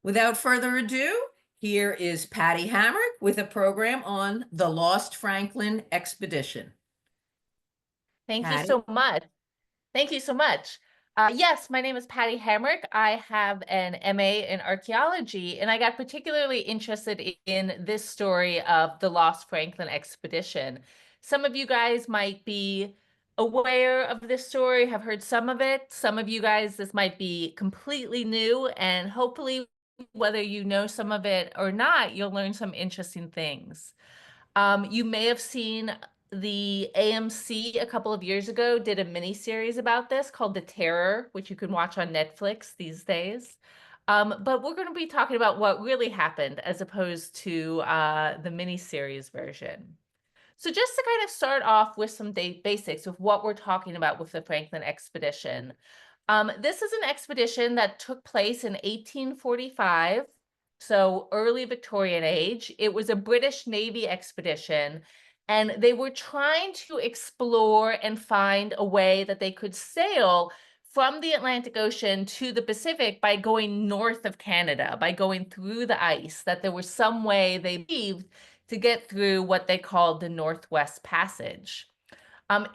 Without further ado, here is Patty Hamrick with a program on the Lost Franklin Expedition. Thank you Patty? so much. Thank you so much. Yes, my name is Patty Hamrick. I have an MA in archaeology, and I got particularly interested in this story of the Lost Franklin expedition. Some of you guys might be aware of this story, have heard some of it. Some of you guys, this might be completely new, and hopefully, whether you know some of it or not, you'll learn some interesting things. You may have seen the AMC a couple of years ago did a mini series about this called The Terror, which you can watch on Netflix these days. But we're going to be talking about what really happened as opposed to the mini series version. So just to kind of start off with some basics of what we're talking about with the Franklin expedition. This is an expedition that took place in 1845, so early Victorian age. It was a British Navy expedition, and they were trying to explore and find a way that they could sail from the Atlantic Ocean to the Pacific by going north of Canada, by going through the ice, that there was some way they believed to get through what they called the Northwest Passage.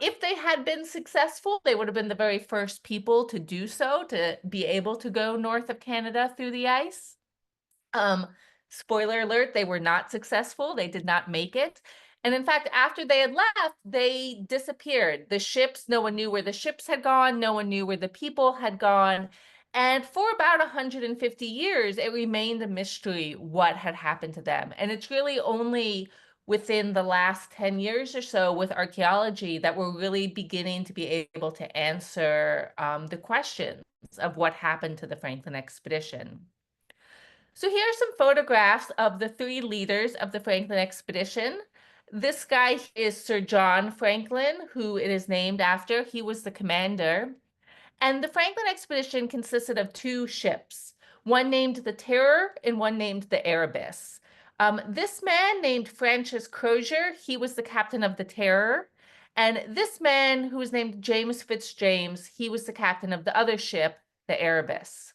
If they had been successful, they would have been the very first people to do so, to be able to go north of Canada through the ice. Um, Spoiler alert, they were not successful. They did not make it. And in fact, after they had left, they disappeared. The ships, no one knew where the ships had gone. No one knew where the people had gone. And for about 150 years, it remained a mystery what had happened to them. And it's really only within the last 10 years or so with archaeology that we're really beginning to be able to answer the questions of what happened to the Franklin expedition. So here are some photographs of the three leaders of the Franklin expedition. This guy is Sir John Franklin, who it is named after. He was the commander. And the Franklin expedition consisted of two ships, one named the Terror and one named the Erebus. This man named Francis Crozier, he was the captain of the Terror. And this man, who was named James Fitzjames, he was the captain of the other ship, the Erebus.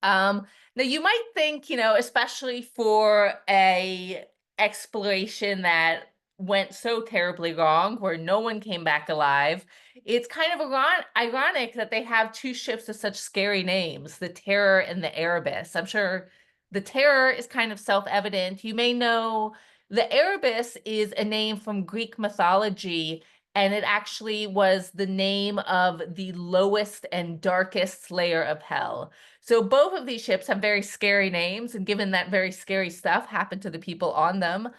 Now you might think, especially for a exploration that went so terribly wrong, where no one came back alive, it's kind of ironic that they have two ships with such scary names, the Terror and the Erebus. I'm sure the Terror is kind of self-evident. You may know the Erebus is a name from Greek mythology, and it actually was the name of the lowest and darkest layer of hell. So both of these ships have very scary names, and given that very scary stuff happened to the people on them,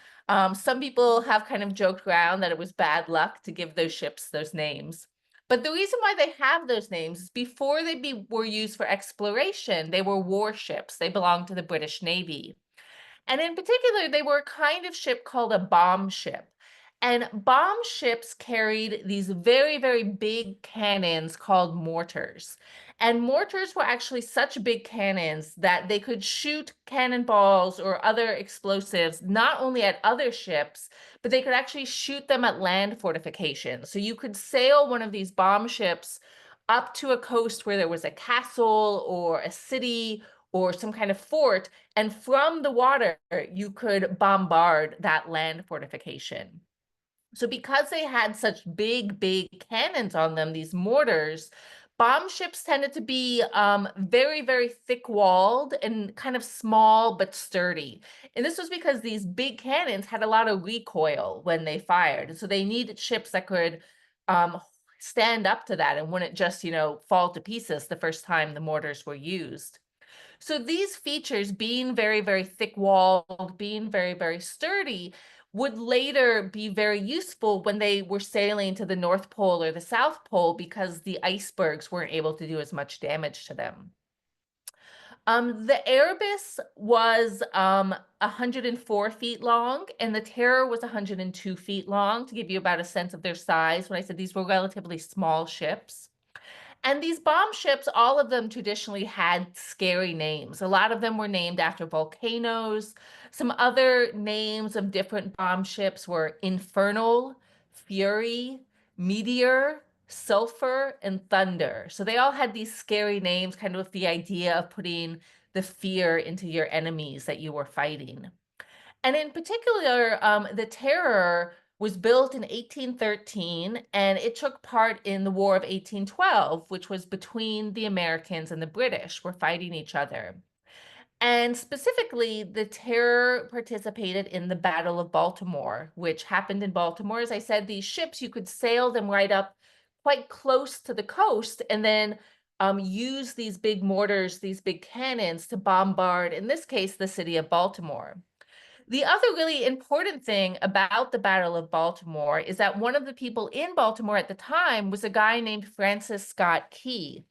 some people have kind of joked around that it was bad luck to give those ships those names. But the reason why they have those names is before they were used for exploration, they were warships. They belonged to the British Navy. And in particular, they were a kind of ship called a bomb ship. And bomb ships carried these very, very big cannons called mortars. And mortars were actually such big cannons that they could shoot cannonballs or other explosives not only at other ships, but they could actually shoot them at land fortifications. So you could sail one of these bomb ships up to a coast where there was a castle or a city or some kind of fort, and from the water, you could bombard that land fortification. So because they had such big, big cannons on them, these mortars, bomb ships tended to be very, very thick-walled and kind of small but sturdy. And this was because these big cannons had a lot of recoil when they fired. And so they needed ships that could stand up to that and wouldn't just, fall to pieces the first time the mortars were used. So these features, being very, very thick-walled, being very, very sturdy, would later be very useful when they were sailing to the North Pole or the South Pole because the icebergs weren't able to do as much damage to them. The Erebus was 104 feet long, and the Terror was 102 feet long, to give you about a sense of their size when I said these were relatively small ships. And these bomb ships, all of them traditionally had scary names. A lot of them were named after volcanoes. Some other names of different bomb ships were Infernal, Fury, Meteor, Sulfur, and Thunder. So they all had these scary names, kind of with the idea of putting the fear into your enemies that you were fighting. And in particular, the Terror was built in 1813, and it took part in the War of 1812, which was between the Americans and the British were fighting each other. And specifically, the Terror participated in the Battle of Baltimore, which happened in Baltimore. As I said, these ships, you could sail them right up quite close to the coast and then use these big mortars, these big cannons to bombard, in this case, the city of Baltimore. The other really important thing about the Battle of Baltimore is that one of the people in Baltimore at the time was a guy named Francis Scott Key.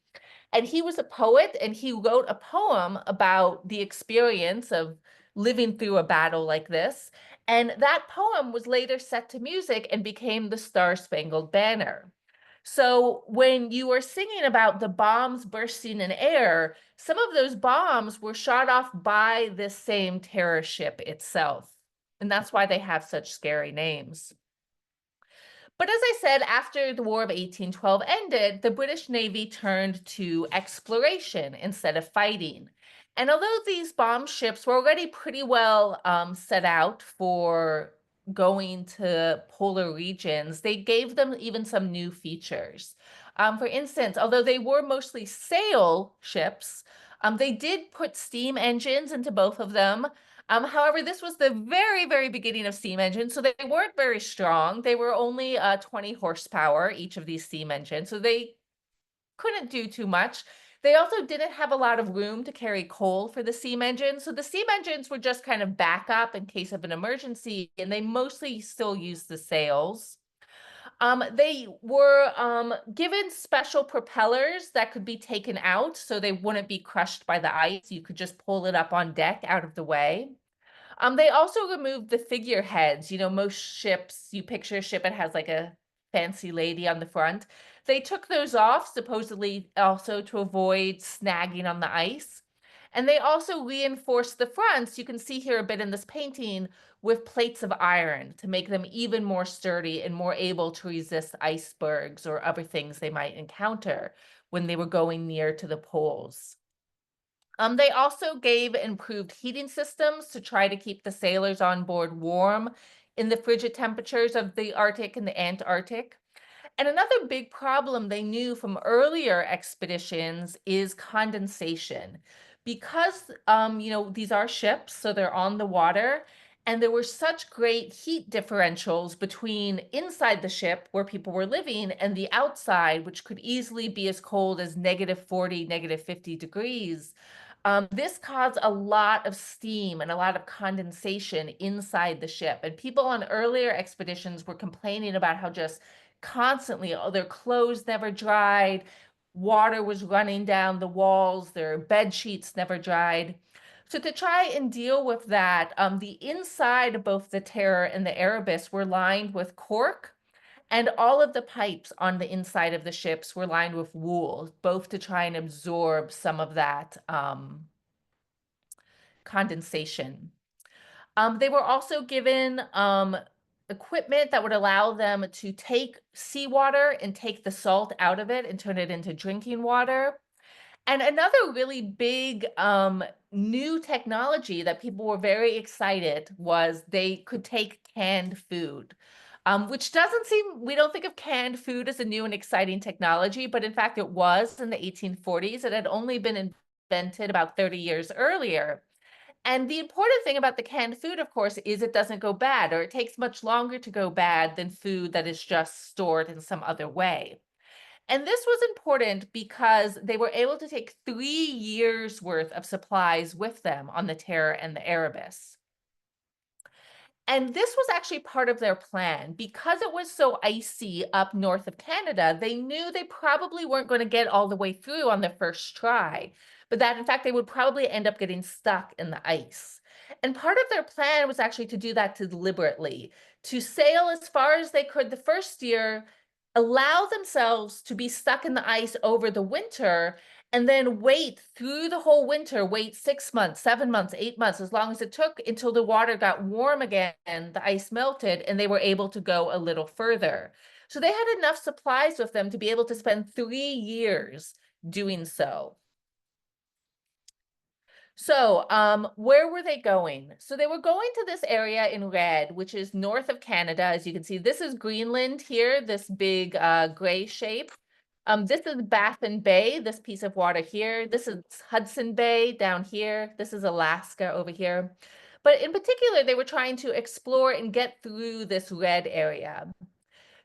And he was a poet, and he wrote a poem about the experience of living through a battle like this. And that poem was later set to music and became the Star-Spangled Banner. So when you are singing about the bombs bursting in air, some of those bombs were shot off by this same terror ship itself. And that's why they have such scary names. But as I said, after the War of 1812 ended, the British Navy turned to exploration instead of fighting. And although these bomb ships were already pretty well set out for going to polar regions, they gave them even some new features. For instance, although they were mostly sail ships, they did put steam engines into both of them. However, this was the very, very beginning of steam engines, so they weren't very strong. They were only 20 horsepower, each of these steam engines, so they couldn't do too much. They also didn't have a lot of room to carry coal for the steam engines, so the steam engines were just kind of backup in case of an emergency, and they mostly still used the sails. They were given special propellers that could be taken out so they wouldn't be crushed by the ice. You could just pull it up on deck out of the way. They also removed the figureheads. You know, most ships, you picture a ship, it has like a fancy lady on the front. They took those off, supposedly also to avoid snagging on the ice. And they also reinforced the fronts. You can see here a bit in this painting with plates of iron to make them even more sturdy and more able to resist icebergs or other things they might encounter when they were going near to the poles. They also gave improved heating systems to try to keep the sailors on board warm in the frigid temperatures of the Arctic and the Antarctic. And another big problem they knew from earlier expeditions is condensation. Because, these are ships, so they're on the water, and there were such great heat differentials between inside the ship where people were living and the outside, which could easily be as cold as -40, -50 degrees. This caused a lot of steam and a lot of condensation inside the ship. And people on earlier expeditions were complaining about how just constantly, their clothes never dried, water was running down the walls, their bed sheets never dried. So to try and deal with that, the inside of both the Terror and the Erebus were lined with cork, and all of the pipes on the inside of the ships were lined with wool, both to try and absorb some of that condensation. They were also given equipment that would allow them to take seawater and take the salt out of it and turn it into drinking water. And another really big new technology that people were very excited was they could take canned food, which doesn't seem, we don't think of canned food as a new and exciting technology, but in fact it was in the 1840s. It had only been invented about 30 years earlier. And the important thing about the canned food, of course, is it doesn't go bad, or it takes much longer to go bad than food that is just stored in some other way. And this was important because they were able to take 3 years worth of supplies with them on the Terror and the Erebus. And this was actually part of their plan. Because it was so icy up north of Canada, they knew they probably weren't going to get all the way through on their first try, but that in fact they would probably end up getting stuck in the ice. And part of their plan was actually to do that deliberately, to sail as far as they could the first year, allow themselves to be stuck in the ice over the winter, and then wait through the whole winter, wait 6 months, 7 months, 8 months, as long as it took until the water got warm again, the ice melted, and they were able to go a little further. So they had enough supplies with them to be able to spend 3 years doing so. So, where were they going? So they were going to this area in red, which is north of Canada. As you can see, this is Greenland here, this big gray shape. This is Baffin Bay, this piece of water here. This is Hudson Bay down here. This is Alaska over here. But in particular, they were trying to explore and get through this red area.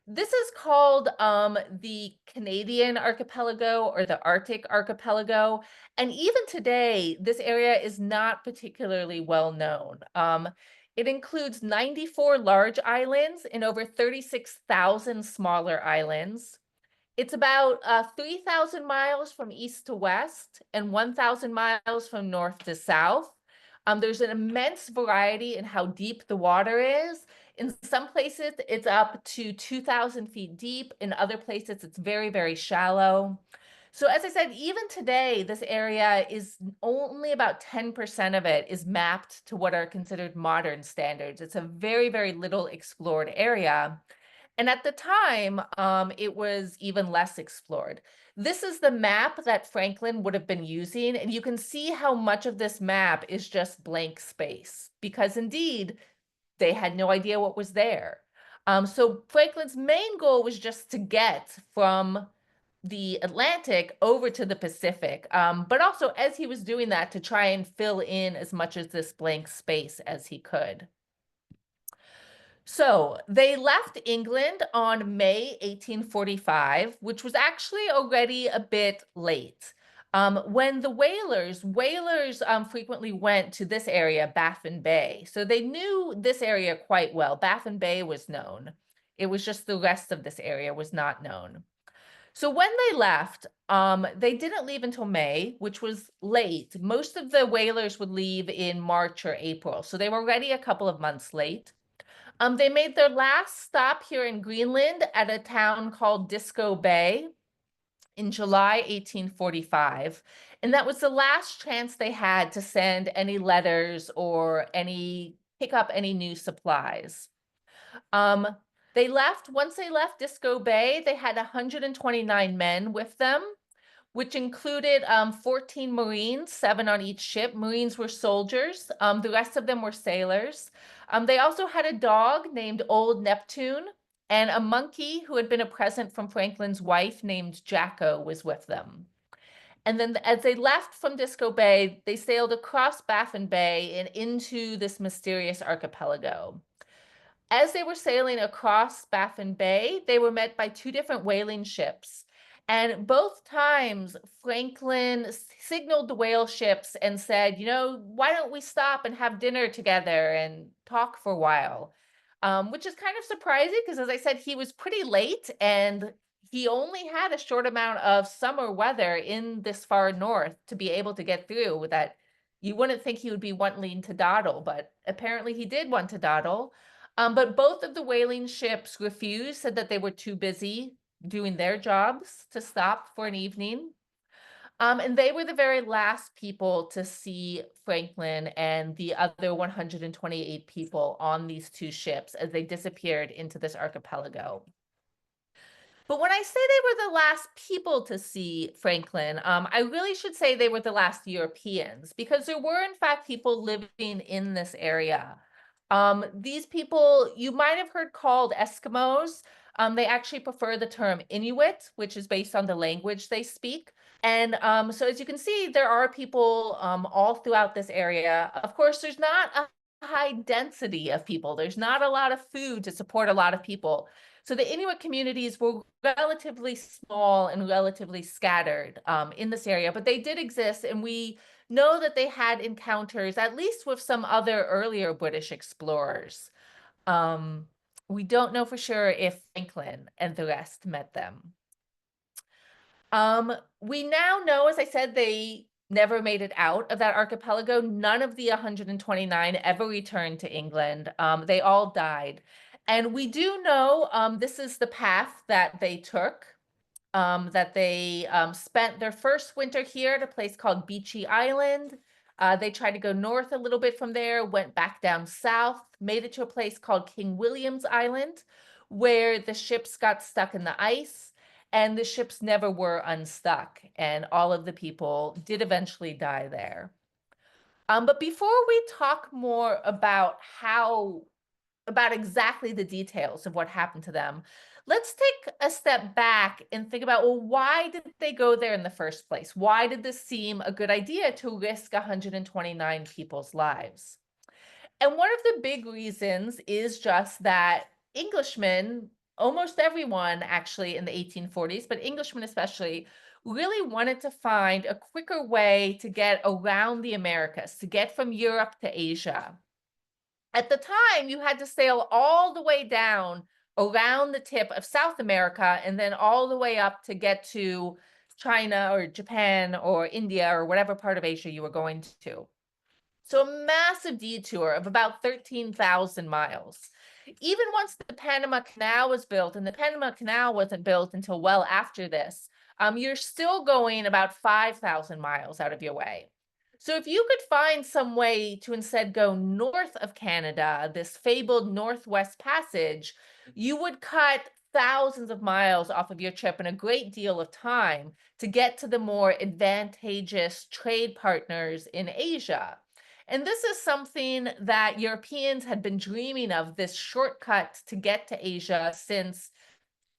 This is called the Canadian archipelago or the Arctic archipelago. And even today, this area is not particularly well known. It includes 94 large islands and over 36,000 smaller islands. It's about 3,000 miles from east to west and 1,000 miles from north to south. There's an immense variety in how deep the water is. In some places, it's up to 2,000 feet deep. In other places, it's very, very shallow. So as I said, even today, this area is only about 10% of it is mapped to what are considered modern standards. It's a very, very little explored area. And at the time, it was even less explored. This is the map that Franklin would have been using, and you can see how much of this map is just blank space, because indeed, they had no idea what was there. So Franklin's main goal was just to get from the Atlantic over to the Pacific, but also as he was doing that, to try and fill in as much of this blank space as he could. So they left England on May 1845, which was actually already a bit late. When the whalers frequently went to this area, Baffin Bay. So they knew this area quite well. Baffin Bay was known. It was just the rest of this area was not known. So when they left, they didn't leave until May, which was late. Most of the whalers would leave in March or April. So they were already a couple of months late. They made their last stop here in Greenland at a town called Disko Bay in July 1845. And that was the last chance they had to send any letters or pick up any new supplies. Once they left Disko Bay, they had 129 men with them, which included 14 Marines, 7 on each ship. Marines were soldiers. The rest of them were sailors. They also had a dog named Old Neptune, and a monkey who had been a present from Franklin's wife named Jacko was with them. And then as they left from Disko Bay, they sailed across Baffin Bay and into this mysterious archipelago. As they were sailing across Baffin Bay, they were met by 2 different whaling ships. And both times, Franklin signaled the whale ships and said, why don't we stop and have dinner together and talk for a while? Which is kind of surprising because, as I said, he was pretty late and he only had a short amount of summer weather in this far north to be able to get through with that. You wouldn't think he would be wanting to dawdle, but apparently he did want to dawdle. But both of the whaling ships refused, said that they were too busy doing their jobs to stop for an evening. And they were the very last people to see Franklin and the other 128 people on these 2 ships as they disappeared into this archipelago. But when I say they were the last people to see Franklin, I really should say they were the last Europeans, because there were, in fact, people living in this area. These people you might have heard called Eskimos. They actually prefer the term Inuit, which is based on the language they speak. And so as you can see, there are people all throughout this area. Of course, there's not a high density of people. There's not a lot of food to support a lot of people. So the Inuit communities were relatively small and relatively scattered in this area, but they did exist, and we know that they had encounters, at least with some other earlier British explorers. We don't know for sure if Franklin and the rest met them. We now know, as I said, they never made it out of that archipelago. None of the 129 ever returned to England. They all died. And we do know this is the path that they took, that they spent their first winter here at a place called Beechey Island. They tried to go north a little bit from there, went back down south, made it to a place called King William's Island, where the ships got stuck in the ice, and the ships never were unstuck, and all of the people did eventually die there. But before we talk more about about exactly the details of what happened to them, let's take a step back and think about, well, why did they go there in the first place? Why did this seem a good idea to risk 129 people's lives? And one of the big reasons is just that Englishmen, almost everyone actually in the 1840s, but Englishmen especially, really wanted to find a quicker way to get around the Americas, to get from Europe to Asia. At the time, you had to sail all the way down around the tip of South America and then all the way up to get to China or Japan or India or whatever part of Asia you were going to. So a massive detour of about 13,000 miles. Even once the Panama Canal was built, and the Panama Canal wasn't built until well after this, you're still going about 5,000 miles out of your way. So if you could find some way to instead go north of Canada, this fabled Northwest Passage, you would cut thousands of miles off of your trip and a great deal of time to get to the more advantageous trade partners in Asia. And this is something that Europeans had been dreaming of, this shortcut to get to Asia since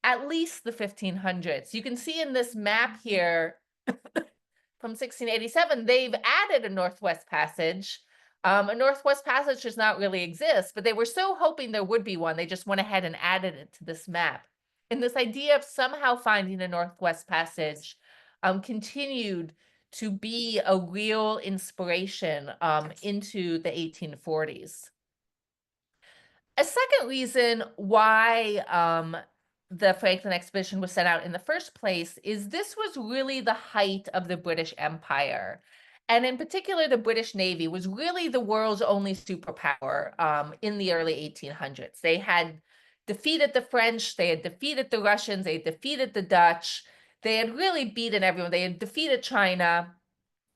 at least the 1500s. You can see in this map here from 1687, they've added a Northwest Passage. A Northwest Passage does not really exist, but they were so hoping there would be one, they just went ahead and added it to this map. And this idea of somehow finding a Northwest Passage continued to be a real inspiration into the 1840s. A second reason why the Franklin expedition was sent out in the first place is this was really the height of the British Empire. And in particular, the British Navy was really the world's only superpower in the early 1800s. They had defeated the French, they had defeated the Russians, they had defeated the Dutch, they had really beaten everyone, they had defeated China.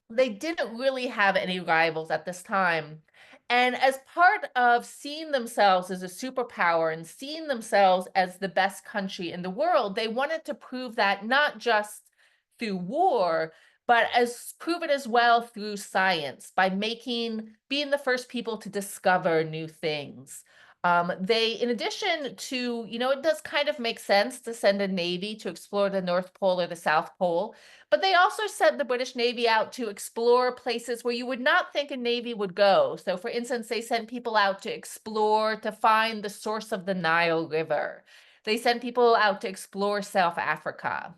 They didn't really have any rivals at this time. And as part of seeing themselves as a superpower and seeing themselves as the best country in the world, they wanted to prove that not just through war, but as prove it as well through science by being the first people to discover new things. In addition to, it does kind of make sense to send a navy to explore the North Pole or the South Pole, but they also sent the British Navy out to explore places where you would not think a navy would go. So for instance, they sent people out to explore, to find the source of the Nile River. They sent people out to explore South Africa.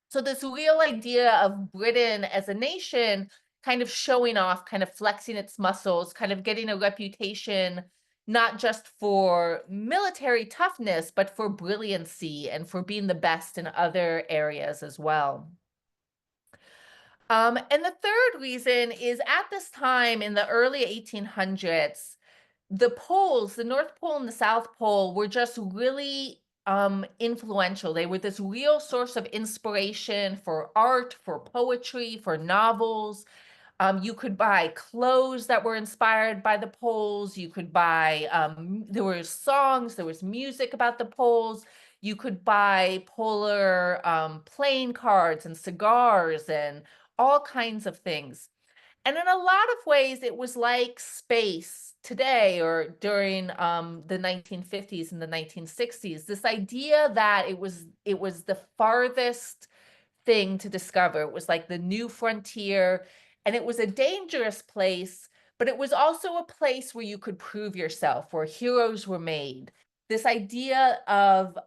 So this real idea of Britain as a nation kind of showing off, kind of flexing its muscles, kind of getting a reputation, not just for military toughness, but for brilliancy and for being the best in other areas as well. And the third reason is at this time in the early 1800s, the poles, the North Pole and the South Pole, were just really influential. They were this real source of inspiration for art, for poetry, for novels. You could buy clothes that were inspired by the poles. You could buy, there were songs, there was music about the poles. You could buy polar playing cards and cigars and all kinds of things. And in a lot of ways, it was like space today or during the 1950s and the 1960s. This idea that it was the farthest thing to discover. It was like the new frontier, and it was a dangerous place, but it was also a place where you could prove yourself, where heroes were made. This idea of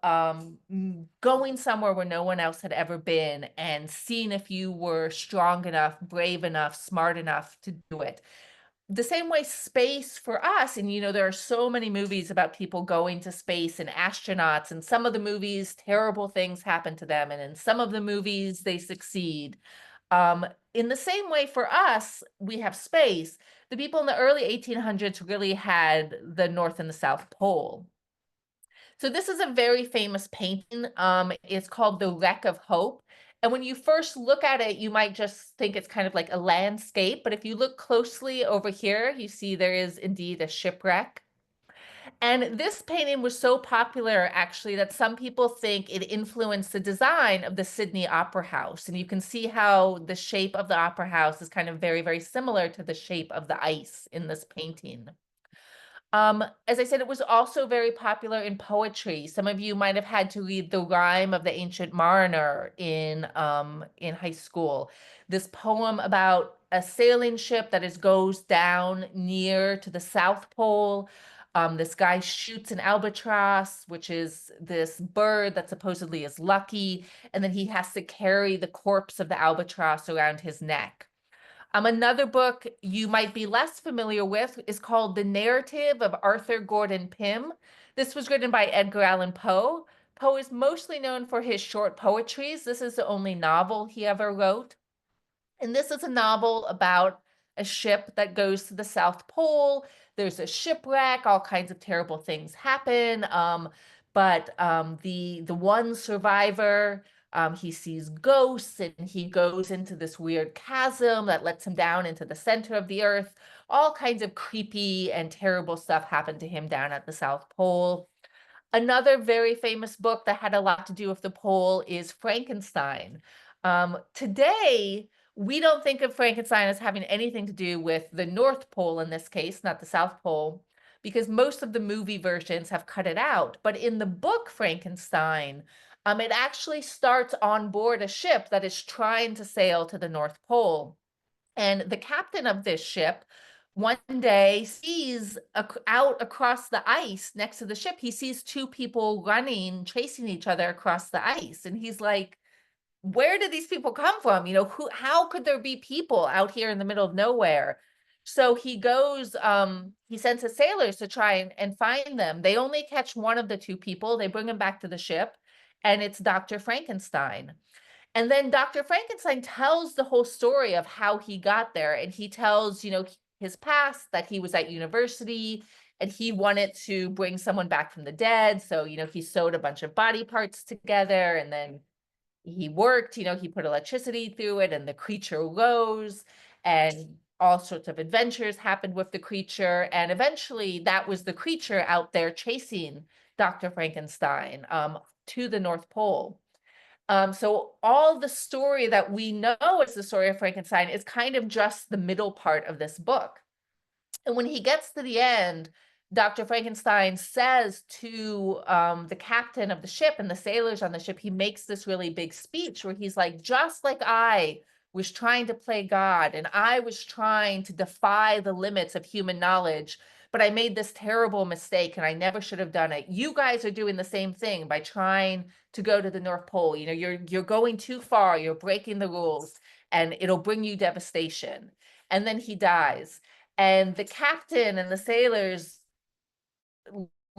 going somewhere where no one else had ever been and seeing if you were strong enough, brave enough, smart enough to do it. The same way space for us, and there are so many movies about people going to space and astronauts, and some of the movies, terrible things happen to them, and in some of the movies, they succeed. In the same way for us, we have space. The people in the early 1800s really had the North and the South Pole. So this is a very famous painting. It's called The Wreck of Hope. And when you first look at it, you might just think it's kind of like a landscape. But if you look closely over here, you see there is indeed a shipwreck. And this painting was so popular, actually, that some people think it influenced the design of the Sydney Opera House. And you can see how the shape of the Opera House is kind of very, very similar to the shape of the ice in this painting. As I said, it was also very popular in poetry. Some of you might have had to read The Rime of the Ancient Mariner in high school. This poem about a sailing ship that goes down near to the South Pole. This guy shoots an albatross, which is this bird that supposedly is lucky, and then he has to carry the corpse of the albatross around his neck. Another book you might be less familiar with is called The Narrative of Arthur Gordon Pym. This was written by Edgar Allan Poe. Poe is mostly known for his short poetries. This is the only novel he ever wrote. And this is a novel about a ship that goes to the South Pole. There's a shipwreck, all kinds of terrible things happen. But the one survivor, he sees ghosts and he goes into this weird chasm that lets him down into the center of the earth. All kinds of creepy and terrible stuff happened to him down at the South Pole. Another very famous book that had a lot to do with the pole is Frankenstein. Today, we don't think of Frankenstein as having anything to do with the North Pole in this case, not the South Pole, because most of the movie versions have cut it out. But in the book Frankenstein, it actually starts on board a ship that is trying to sail to the North Pole. And the captain of this ship one day sees out across the ice next to the ship, he sees two people running, chasing each other across the ice. And he's like, where did these people come from? How could there be people out here in the middle of nowhere? So he goes, he sends his sailors to try and find them. They only catch one of the two people. They bring him back to the ship, and it's Dr. Frankenstein. And then Dr. Frankenstein tells the whole story of how he got there. And he tells, his past, that he was at university and he wanted to bring someone back from the dead. So, he sewed a bunch of body parts together and then he worked, he put electricity through it and the creature rose and all sorts of adventures happened with the creature. And eventually that was the creature out there chasing Dr. Frankenstein to the North Pole. So all the story that we know as the story of Frankenstein is kind of just the middle part of this book. And when he gets to the end, Dr. Frankenstein says to the captain of the ship and the sailors on the ship, he makes this really big speech where he's like, just like I was trying to play God and I was trying to defy the limits of human knowledge, but I made this terrible mistake and I never should have done it. You guys are doing the same thing by trying to go to the North Pole. You're going too far, you're breaking the rules, and it'll bring you devastation. And then he dies. And the captain and the sailors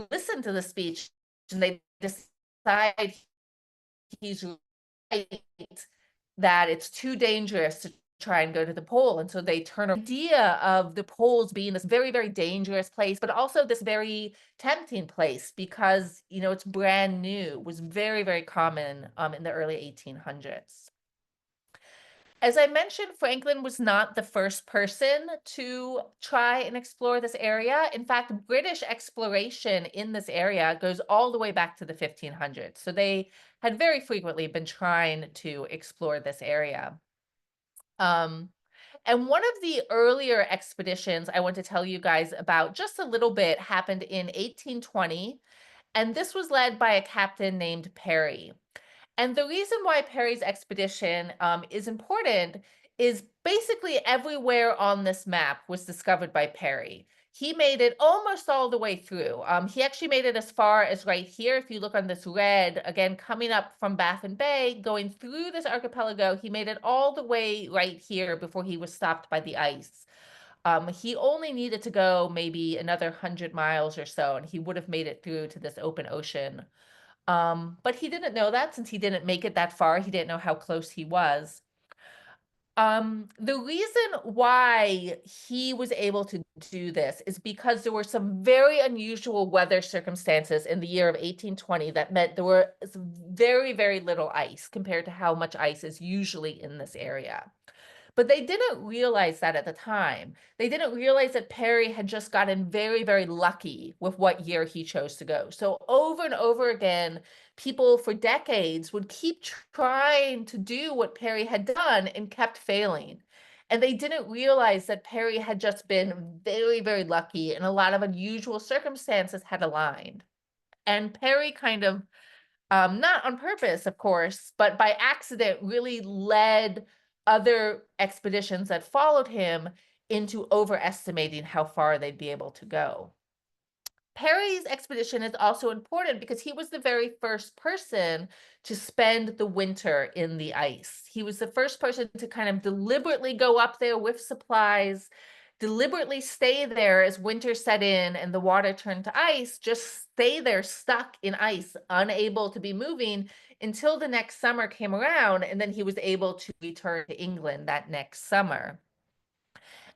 listen to the speech and they decide he's right, that it's too dangerous to try and go to the pole. And so they turn the idea of the poles being this very, very dangerous place, but also this very tempting place because, it's brand new, was very, very common in the early 1800s. As I mentioned, Franklin was not the first person to try and explore this area. In fact, British exploration in this area goes all the way back to the 1500s. So they had very frequently been trying to explore this area. And one of the earlier expeditions I want to tell you guys about just a little bit happened in 1820. And this was led by a captain named Parry. And the reason why Parry's expedition is important is basically everywhere on this map was discovered by Parry. He made it almost all the way through. He actually made it as far as right here. If you look on this red, again, coming up from Baffin Bay, going through this archipelago, he made it all the way right here before he was stopped by the ice. He only needed to go maybe another 100 miles or so, and he would have made it through to this open ocean. But he didn't know that since he didn't make it that far. He didn't know how close he was. The reason why he was able to do this is because there were some very unusual weather circumstances in the year of 1820 that meant there were very, very little ice compared to how much ice is usually in this area. But they didn't realize that at the time. They didn't realize that Perry had just gotten very, very lucky with what year he chose to go. So over and over again, people for decades would keep trying to do what Perry had done and kept failing. And they didn't realize that Perry had just been very, very lucky and a lot of unusual circumstances had aligned. And Perry kind of, not on purpose, of course, but by accident, really led other expeditions that followed him into overestimating how far they'd be able to go. Perry's expedition is also important because he was the very first person to spend the winter in the ice. He was the first person to kind of deliberately go up there with supplies, deliberately stay there as winter set in and the water turned to ice, just stay there stuck in ice, unable to be moving until the next summer came around, and then he was able to return to England that next summer.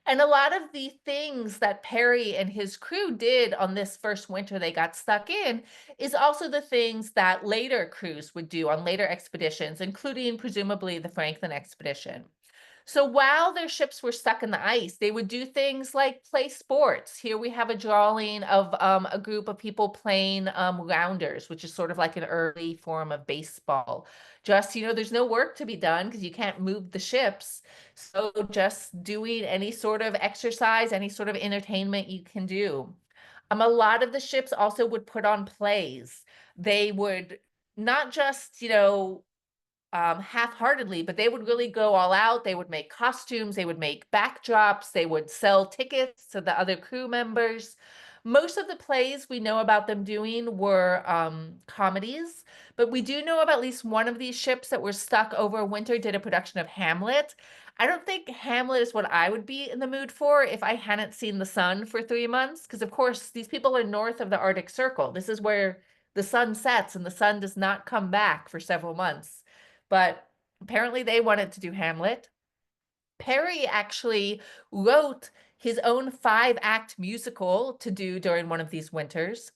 And a lot of the things that Perry and his crew did on this first winter they got stuck in is also the things that later crews would do on later expeditions, including presumably the Franklin expedition. So while their ships were stuck in the ice, they would do things like play sports. Here we have a drawing of a group of people playing rounders, which is sort of like an early form of baseball. Just, there's no work to be done because you can't move the ships. So just doing any sort of exercise, any sort of entertainment you can do. A lot of the ships also would put on plays. They would not just, half-heartedly, but they would really go all out. They would make costumes, they would make backdrops, they would sell tickets to the other crew members. Most of the plays we know about them doing were comedies, but we do know of at least one of these ships that were stuck over winter did a production of Hamlet. I don't think Hamlet is what I would be in the mood for if I hadn't seen the sun for 3 months, because of course these people are north of the Arctic Circle. This is where the sun sets and the sun does not come back for several months. But apparently they wanted to do Hamlet. Perry actually wrote his own 5-act musical to do during one of these winters.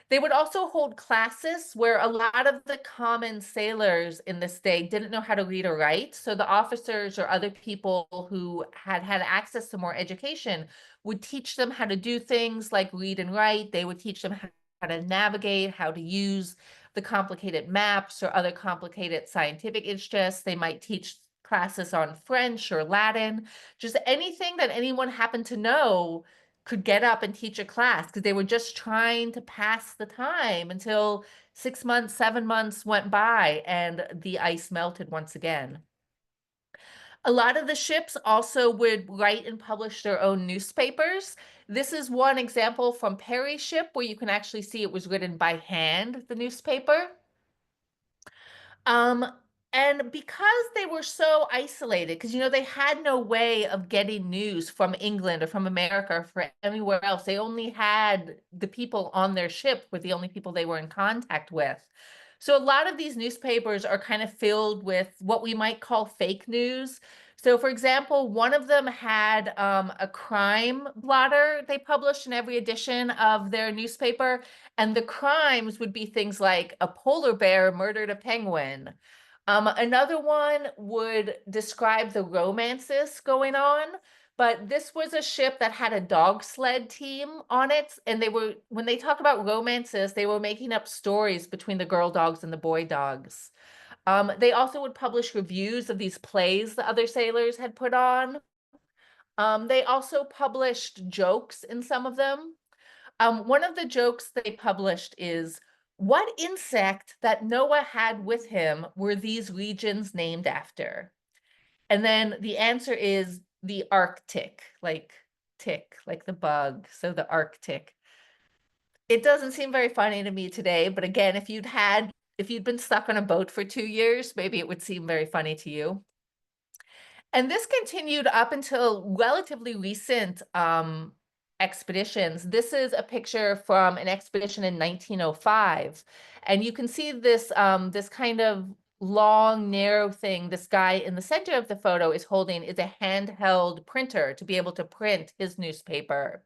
They would also hold classes where a lot of the common sailors in this day didn't know how to read or write. So the officers or other people who had had access to more education would teach them how to do things like read and write. They would teach them how to navigate, how to use the complicated maps or other complicated scientific interests. They might teach classes on French or Latin, just anything that anyone happened to know could get up and teach a class because they were just trying to pass the time until 6 months, 7 months went by and the ice melted once again. A lot of the ships also would write and publish their own newspapers. This is one example from Perry's ship where you can actually see it was written by hand, the newspaper. Um, and because they were so isolated, because they had no way of getting news from England or from America or from anywhere else. They only had the people on their ship were the only people they were in contact with. So a lot of these newspapers are kind of filled with what we might call fake news. So for example, one of them had a crime blotter they published in every edition of their newspaper. And the crimes would be things like a polar bear murdered a penguin. Another one would describe the romances going on, but this was a ship that had a dog sled team on it. And when they talk about romances, they were making up stories between the girl dogs and the boy dogs. They also would publish reviews of these plays the other sailors had put on. They also published jokes in some of them. One of the jokes they published is, what insect that Noah had with him were these regions named after? And then the answer is the Arctic, like tick, like the bug. So the Arctic. It doesn't seem very funny to me today, but again, if you'd been stuck on a boat for 2 years, maybe it would seem very funny to you. And this continued up until relatively recent expeditions. This is a picture from an expedition in 1905. And you can see this, this kind of long, narrow thing this guy in the center of the photo is holding is a handheld printer to be able to print his newspaper.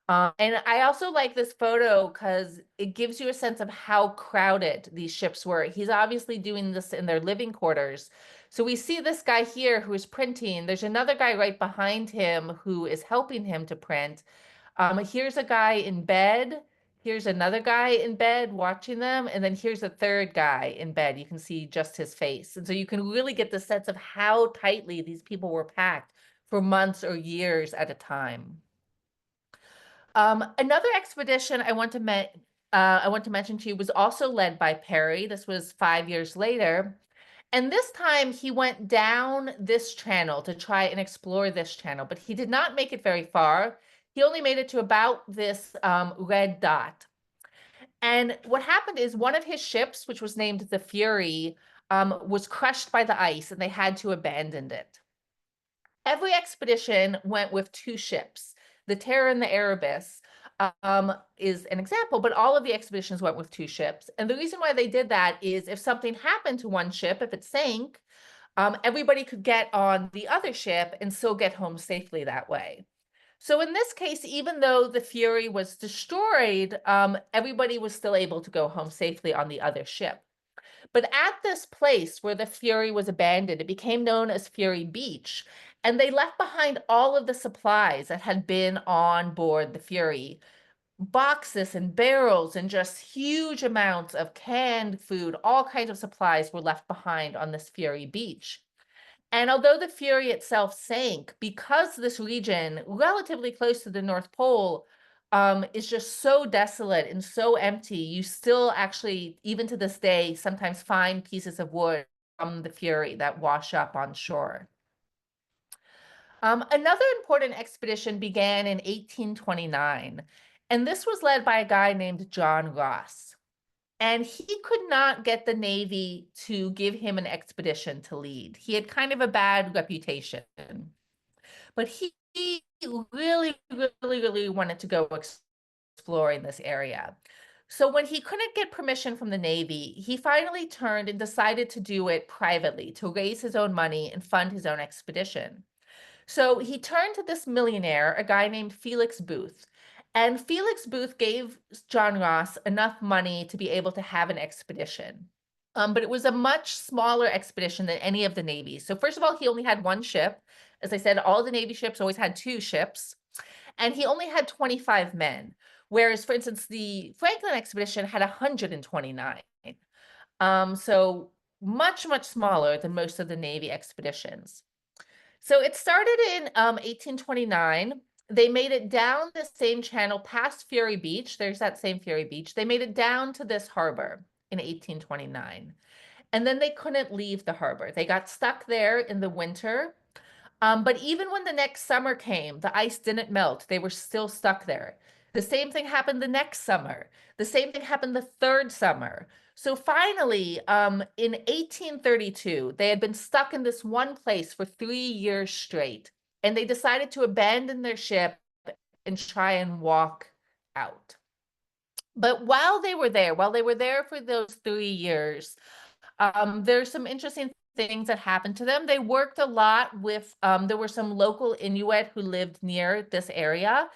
And I also like this photo because it gives you a sense of how crowded these ships were. He's obviously doing this in their living quarters. So we see this guy here who is printing. There's another guy right behind him who is helping him to print. Here's a guy in bed. Here's another guy in bed watching them. And then here's a third guy in bed. You can see just his face. And so you can really get the sense of how tightly these people were packed for months or years at a time. Another expedition I want to mention to you was also led by Parry. This was 5 years later. And this time he went down this channel to try and explore this channel, but he did not make it very far. He only made it to about this red dot. And what happened is one of his ships, which was named the Fury, was crushed by the ice and they had to abandon it. Every expedition went with two ships. The Terror and the Erebus is an example, but all of the expeditions went with two ships. And the reason why they did that is if something happened to one ship, if it sank, everybody could get on the other ship and still get home safely that way. So in this case, even though the Fury was destroyed, everybody was still able to go home safely on the other ship. But at this place where the Fury was abandoned, it became known as Fury Beach. And they left behind all of the supplies that had been on board the Fury. Boxes and barrels and just huge amounts of canned food, all kinds of supplies were left behind on this Fury Beach. And although the Fury itself sank, because this region, relatively close to the North Pole, is just so desolate and so empty, you still actually, even to this day, sometimes find pieces of wood from the Fury that wash up on shore. Another important expedition began in 1829, and this was led by a guy named John Ross. And he could not get the Navy to give him an expedition to lead. He had kind of a bad reputation, but he really, really, really wanted to go exploring this area. So when he couldn't get permission from the Navy, he finally turned and decided to do it privately, to raise his own money and fund his own expedition. So he turned to this millionaire, a guy named Felix Booth. And Felix Booth gave John Ross enough money to be able to have an expedition. But it was a much smaller expedition than any of the Navies. So first of all, he only had one ship. As I said, all the Navy ships always had two ships. And he only had 25 men. Whereas, for instance, the Franklin expedition had 129. So much, much smaller than most of the Navy expeditions. So it started in 1829. They made it down the same channel past Fury Beach. There's that same Fury Beach. They made it down to this harbor in 1829. And then they couldn't leave the harbor. They got stuck there in the winter. But even when the next summer came, the ice didn't melt. They were still stuck there. The same thing happened the next summer. The same thing happened the third summer. So finally, in 1832, they had been stuck in this one place for 3 years straight, and they decided to abandon their ship and try and walk out. But while they were there for those 3 years, there's some interesting things that happened to them. They worked a lot with, there were some local Inuit who lived near this area,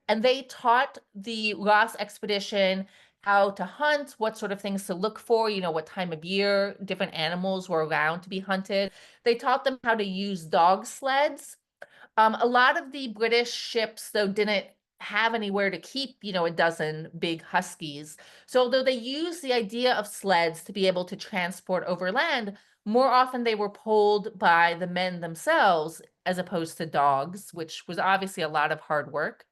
and they taught the Ross expedition how to hunt, what sort of things to look for, what time of year different animals were around to be hunted. They taught them how to use dog sleds. A lot of the British ships, though, didn't have anywhere to keep, a dozen big huskies. So although they used the idea of sleds to be able to transport over land, more often they were pulled by the men themselves as opposed to dogs, which was obviously a lot of hard work.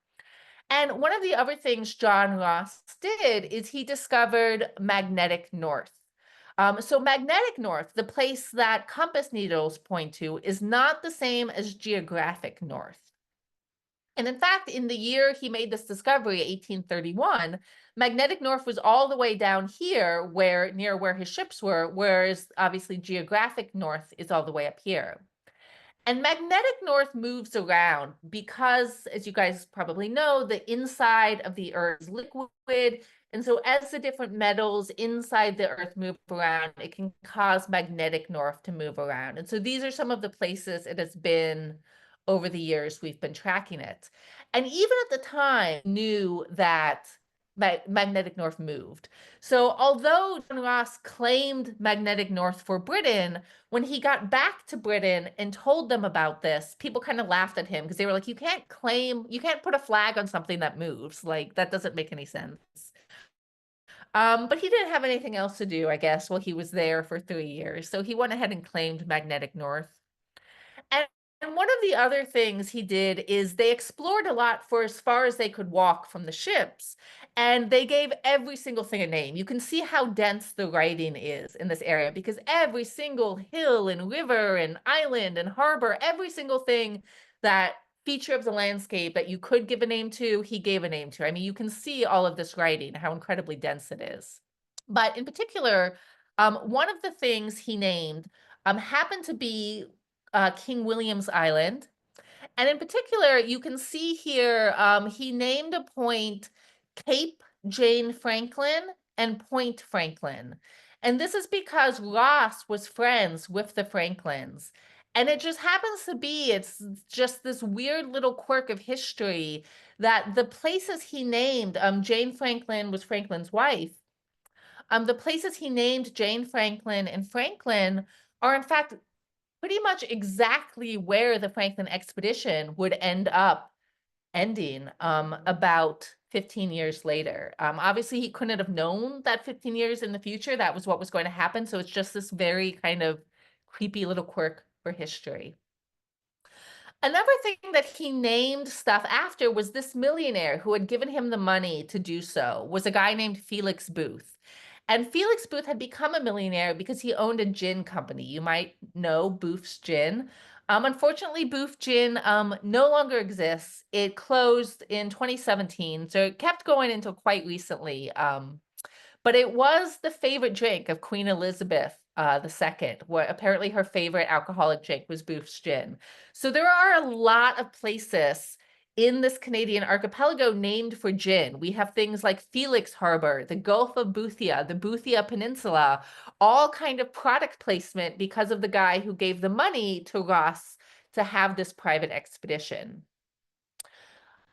And one of the other things John Ross did is he discovered magnetic north. So magnetic north, the place that compass needles point to, is not the same as geographic north. And in fact, in the year he made this discovery, 1831, magnetic north was all the way down here near where his ships were, whereas obviously geographic north is all the way up here. And magnetic north moves around because, as you guys probably know, the inside of the Earth is liquid. And so as the different metals inside the Earth move around, it can cause magnetic north to move around. And so these are some of the places it has been over the years we've been tracking it. And even at the time, knew that magnetic north moved. So although John Ross claimed magnetic north for Britain, when he got back to Britain and told them about this, people kind of laughed at him because they were like, you can't put a flag on something that moves. Like, that doesn't make any sense. But he didn't have anything else to do, I guess, while he was there for 3 years. So he went ahead and claimed magnetic north. And one of the other things he did is they explored a lot for as far as they could walk from the ships, and they gave every single thing a name. You can see how dense the writing is in this area because every single hill and river and island and harbor, every single thing that feature of the landscape that you could give a name to, he gave a name to. I mean, you can see all of this writing, how incredibly dense it is. But in particular, one of the things he named happened to be King William's Island. And in particular, you can see here, he named a point Cape Jane Franklin and Point Franklin. And this is because Ross was friends with the Franklins. And it just happens to be, it's just this weird little quirk of history that the places he named, Jane Franklin was Franklin's wife. The places he named Jane Franklin and Franklin are in fact pretty much exactly where the Franklin expedition would end up ending about 15 years later. Obviously, he couldn't have known that 15 years in the future, that was what was going to happen. So it's just this very kind of creepy little quirk for history. Another thing that he named stuff after was this millionaire who had given him the money to do so, was a guy named Felix Booth. And Felix Booth had become a millionaire because he owned a gin company. You might know Booth's Gin. Unfortunately, Booth Gin no longer exists. It closed in 2017, so it kept going until quite recently. But it was the favorite drink of Queen Elizabeth II, where apparently her favorite alcoholic drink was Booth's Gin. So there are a lot of places in this Canadian archipelago named for gin. We have things like Felix Harbor, the Gulf of Boothia, the Boothia Peninsula, all kind of product placement because of the guy who gave the money to Ross to have this private expedition.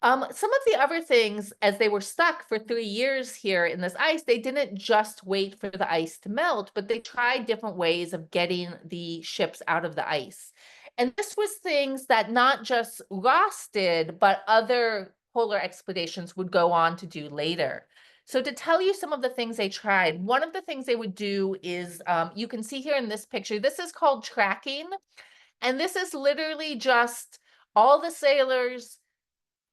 Some of the other things, as they were stuck for 3 years here in this ice, they didn't just wait for the ice to melt, but they tried different ways of getting the ships out of the ice. And this was things that not just Ross did, but other polar expeditions would go on to do later. So to tell you some of the things they tried, one of the things they would do is, you can see here in this picture, this is called tracking. And this is literally just all the sailors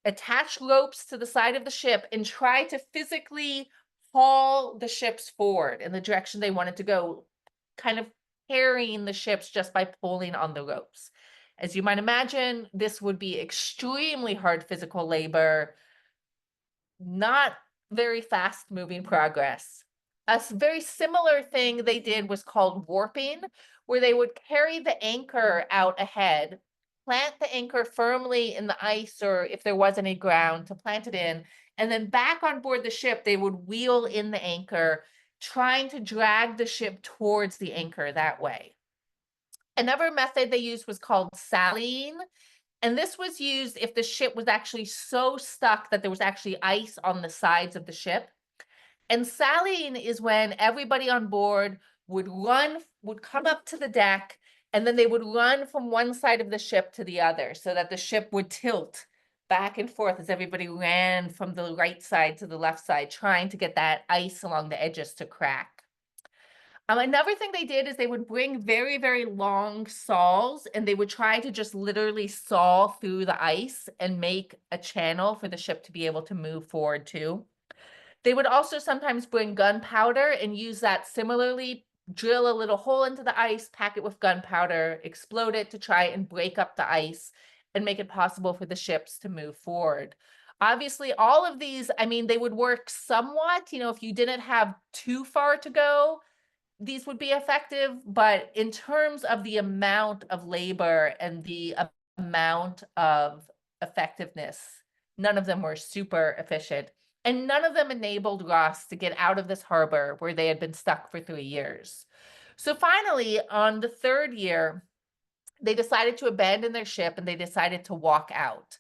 attach ropes to the side of the ship and try to physically haul the ships forward in the direction they wanted to go, kind of carrying the ships just by pulling on the ropes. As you might imagine, this would be extremely hard physical labor, not very fast moving progress. A very similar thing they did was called warping, where they would carry the anchor out ahead, plant the anchor firmly in the ice, or if there was any ground to plant it in, and then back on board the ship, they would wheel in the anchor, trying to drag the ship towards the anchor that way. Another method they used was called sallying. And this was used if the ship was actually so stuck that there was actually ice on the sides of the ship. And sallying is when everybody on board would come up to the deck, and then they would run from one side of the ship to the other so that the ship would tilt back and forth as everybody ran from the right side to the left side, trying to get that ice along the edges to crack. Another thing they did is they would bring very, very long saws, and they would try to just literally saw through the ice and make a channel for the ship to be able to move forward to. They would also sometimes bring gunpowder and use that similarly, drill a little hole into the ice, pack it with gunpowder, explode it to try and break up the ice and make it possible for the ships to move forward. Obviously, all of these, I mean, they would work somewhat, if you didn't have too far to go, these would be effective, but in terms of the amount of labor and the amount of effectiveness, none of them were super efficient. And none of them enabled Ross to get out of this harbor where they had been stuck for 3 years. So finally, on the 3rd year, they decided to abandon their ship and they decided to walk out.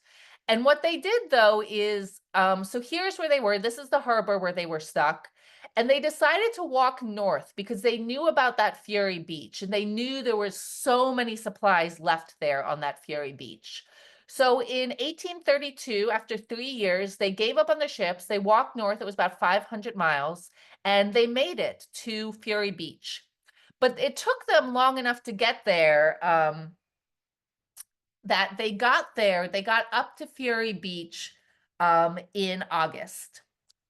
And what they did though is, so here's where they were. This is the harbor where they were stuck. And they decided to walk north because they knew about that Fury Beach and they knew there was so many supplies left there on that Fury Beach. So in 1832, after 3 years, they gave up on the ships. They walked north. It was about 500 miles and they made it to Fury Beach. But it took them long enough to get there, that they got up to Fury Beach in August.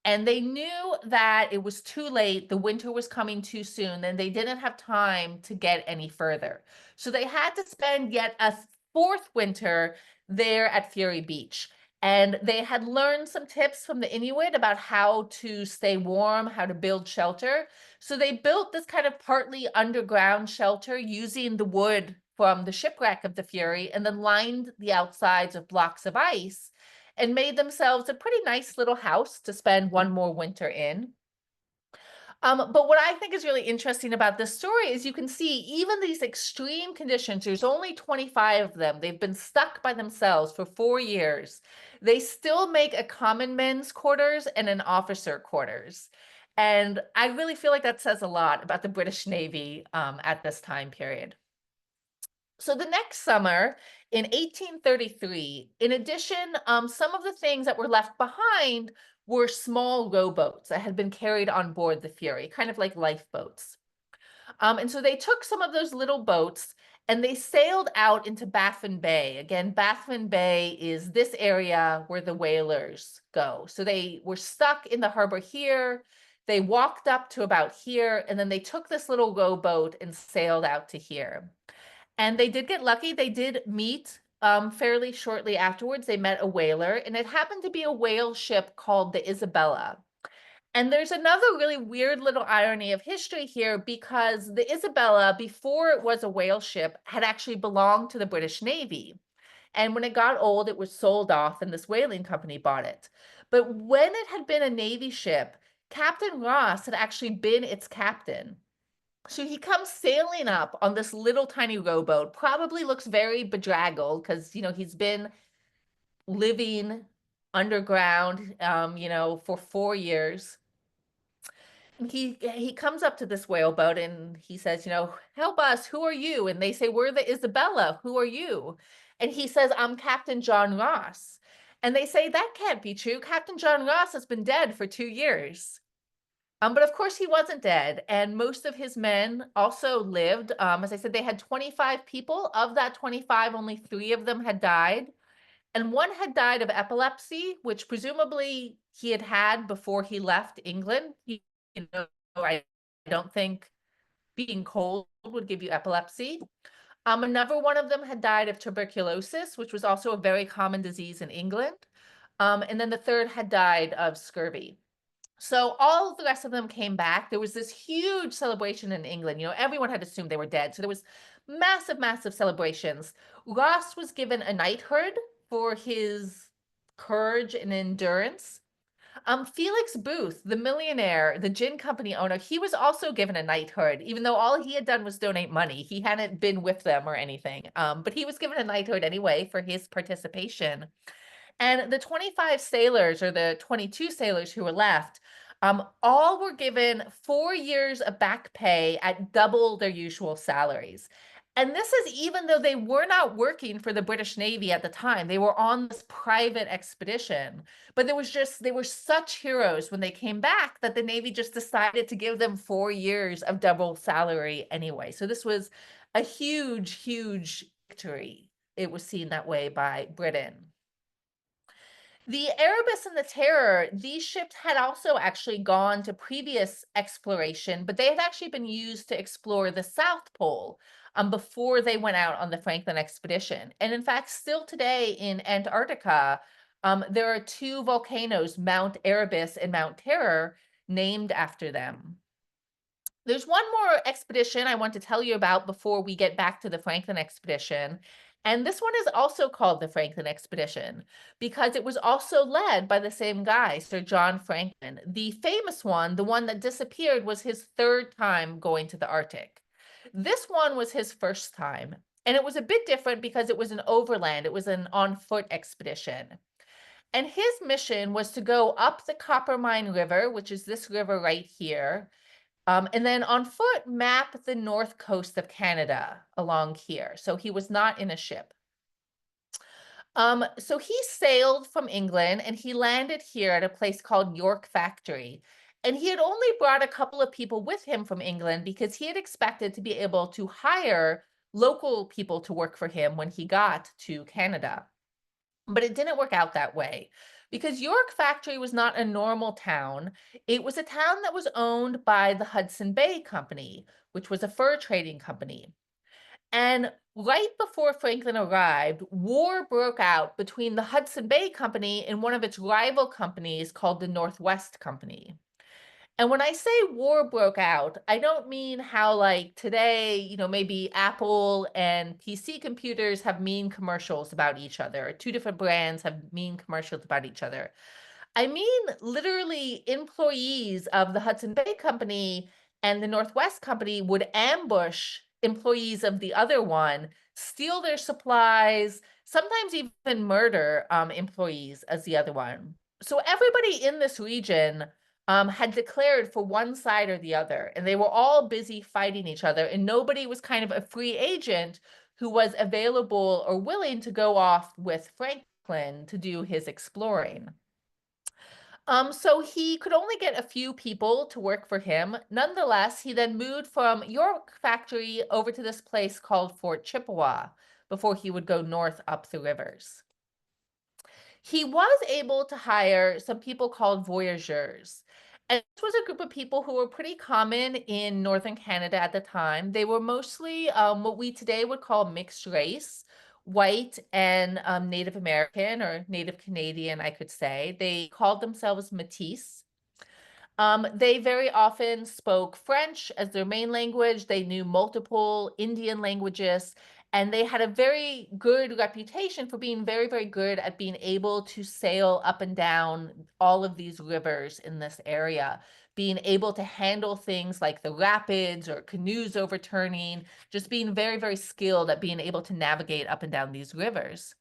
And they knew that it was too late, the winter was coming too soon, and they didn't have time to get any further. So they had to spend yet a fourth winter there at Fury Beach. And they had learned some tips from the Inuit about how to stay warm, how to build shelter. So they built this kind of partly underground shelter using the wood from the shipwreck of the Fury and then lined the outsides of blocks of ice and made themselves a pretty nice little house to spend one more winter in. But what I think is really interesting about this story is you can see even these extreme conditions, there's only 25 of them. They've been stuck by themselves for 4 years. They still make a common men's quarters and an officer quarters. And I really feel like that says a lot about the British Navy at this time period. So the next summer in 1833, in addition, some of the things that were left behind were small rowboats that had been carried on board the Fury, kind of like lifeboats. And so they took some of those little boats and they sailed out into Baffin Bay. Again, Baffin Bay is this area where the whalers go. So they were stuck in the harbor here. They walked up to about here, and then they took this little rowboat and sailed out to here. And they did get lucky. They did meet fairly shortly afterwards. They met a whaler, and it happened to be a whale ship called the Isabella. And there's another really weird little irony of history here because the Isabella, before it was a whale ship, had actually belonged to the British Navy. And when it got old, it was sold off and this whaling company bought it. But when it had been a Navy ship, Captain Ross had actually been its captain. So he comes sailing up on this little tiny rowboat, probably looks very bedraggled because, he's been living underground, for 4 years. He comes up to this whaleboat and he says, help us, who are you? And they say, we're the Isabella, who are you? And he says, I'm Captain John Ross. And they say, that can't be true. Captain John Ross has been dead for 2 years. But of course he wasn't dead, and most of his men also lived. As I said, they had 25 people. Of that 25, only 3 of them had died, and one had died of epilepsy, which presumably he had had before he left England. I don't think being cold would give you epilepsy. Another one of them had died of tuberculosis, which was also a very common disease in England. And then the third had died of scurvy. So all of the rest of them came back. There was this huge celebration in England. Everyone had assumed they were dead. So there was massive, massive celebrations. Ross was given a knighthood for his courage and endurance. Felix Booth, the millionaire, the gin company owner, he was also given a knighthood, even though all he had done was donate money. He hadn't been with them or anything. But he was given a knighthood anyway for his participation. And the 25 sailors or the 22 sailors who were left, all were given 4 years of back pay at double their usual salaries. And this is even though they were not working for the British Navy at the time. They were on this private expedition. But they were such heroes when they came back that the Navy just decided to give them 4 years of double salary anyway. So this was a huge, huge victory. It was seen that way by Britain. The Erebus and the Terror, these ships had also actually gone to previous exploration, but they had actually been used to explore the South Pole before they went out on the Franklin expedition. And in fact, still today in Antarctica, there are 2 volcanoes, Mount Erebus and Mount Terror, named after them. There's one more expedition I want to tell you about before we get back to the Franklin expedition. And this one is also called the Franklin expedition because it was also led by the same guy, Sir John Franklin. The famous one, the one that disappeared, was his 3rd time going to the Arctic. This one was his 1st time, and it was a bit different because it was an overland. It was an on-foot expedition. And his mission was to go up the Coppermine River, which is this river right here, and then on foot map the north coast of Canada along here. So he was not in a ship. So he sailed from England and he landed here at a place called York Factory. And he had only brought a couple of people with him from England because he had expected to be able to hire local people to work for him when he got to Canada. But it didn't work out that way because York Factory was not a normal town. It was a town that was owned by the Hudson Bay Company, which was a fur trading company. And right before Franklin arrived, war broke out between the Hudson Bay Company and one of its rival companies called the Northwest Company. And when I say war broke out, I don't mean how like today, maybe Apple and PC computers have mean commercials about each other. Two different brands have mean commercials about each other. I mean, literally employees of the Hudson Bay Company and the Northwest Company would ambush employees of the other one, steal their supplies, sometimes even murder employees as the other one. So everybody in this region had declared for one side or the other, and they were all busy fighting each other, and nobody was kind of a free agent who was available or willing to go off with Franklin to do his exploring. So he could only get a few people to work for him. Nonetheless, he then moved from York Factory over to this place called Fort Chippewa before he would go north up the rivers. He was able to hire some people called voyageurs. And this was a group of people who were pretty common in northern Canada at the time. They were mostly what we today would call mixed race, white and Native American or Native Canadian, I could say. They called themselves Métis. They very often spoke French as their main language. They knew multiple Indian languages, and they had a very good reputation for being very, very good at being able to sail up and down all of these rivers in this area, being able to handle things like the rapids or canoes overturning, just being very, very skilled at being able to navigate up and down these rivers.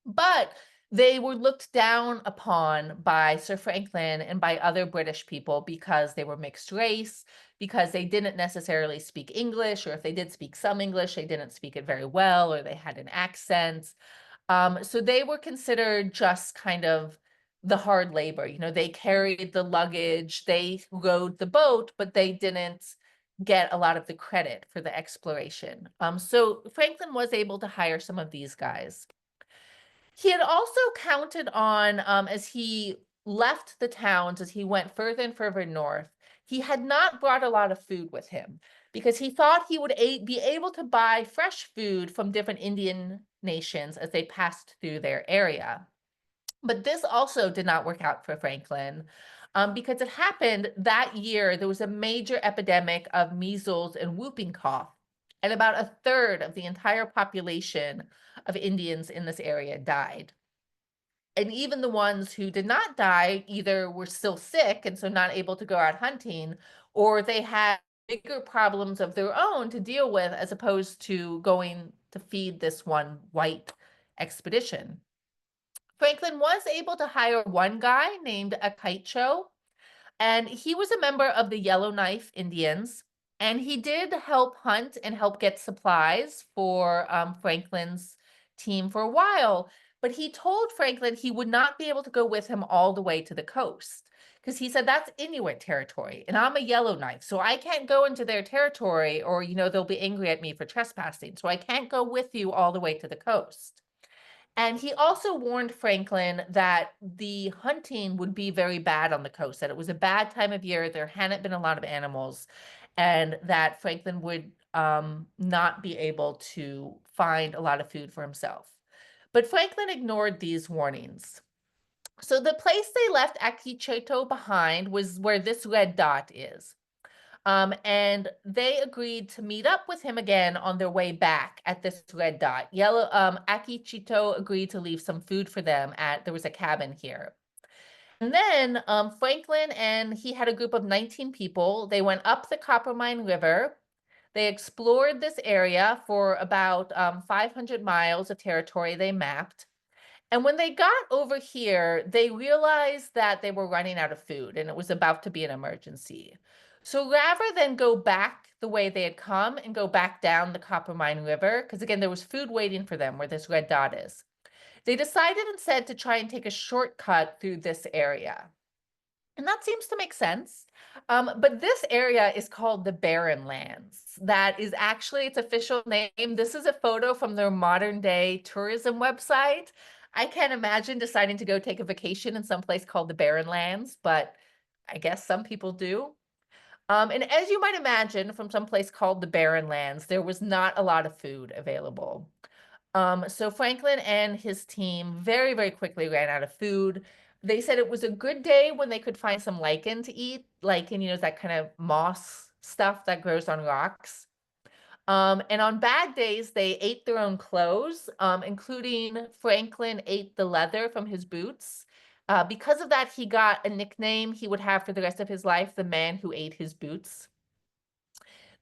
But they were looked down upon by Sir Franklin and by other British people because they were mixed race, because they didn't necessarily speak English, or if they did speak some English, they didn't speak it very well, or they had an accent. So they were considered just kind of the hard labor. They carried the luggage, they rowed the boat, but they didn't get a lot of the credit for the exploration. So Franklin was able to hire some of these guys. He had also counted on, as he left the towns, as he went further and further north, he had not brought a lot of food with him because he thought he would be able to buy fresh food from different Indian nations as they passed through their area. But this also did not work out for Franklin because it happened that year, there was a major epidemic of measles and whooping cough, and about a third of the entire population of Indians in this area died. And even the ones who did not die either were still sick and so not able to go out hunting, or they had bigger problems of their own to deal with as opposed to going to feed this one white expedition. Franklin was able to hire one guy named Akaicho, and he was a member of the Yellowknife Indians. And he did help hunt and help get supplies for Franklin's team for a while. But he told Franklin he would not be able to go with him all the way to the coast because he said that's Inuit territory and I'm a Yellowknife. So I can't go into their territory or, they'll be angry at me for trespassing. So I can't go with you all the way to the coast. And he also warned Franklin that the hunting would be very bad on the coast, that it was a bad time of year, there hadn't been a lot of animals, and that Franklin would not be able to find a lot of food for himself. But Franklin ignored these warnings. So the place they left Akicheto behind was where this red dot is. And they agreed to meet up with him again on their way back at this red dot. Akichito agreed to leave some food for them there was a cabin here. And then Franklin and he had a group of 19 people. They went up the Coppermine River. They explored this area for about 500 miles of territory they mapped. And when they got over here, they realized that they were running out of food and it was about to be an emergency. So rather than go back the way they had come and go back down the Coppermine River, because again, there was food waiting for them where this red dot is, they decided instead to try and take a shortcut through this area. And that seems to make sense. But this area is called the Barren Lands. That is actually its official name. This is a photo from their modern day tourism website. I can't imagine deciding to go take a vacation in some place called the Barren Lands, but I guess some people do. And as you might imagine, from some place called the Barren Lands, there was not a lot of food available. So Franklin and his team very, very quickly ran out of food. They said it was a good day when they could find some lichen to eat. Lichen, you know, that kind of moss stuff that grows on rocks. And on bad days, they ate their own clothes, including Franklin ate the leather from his boots. Because of that, he got a nickname he would have for the rest of his life, the man who ate his boots.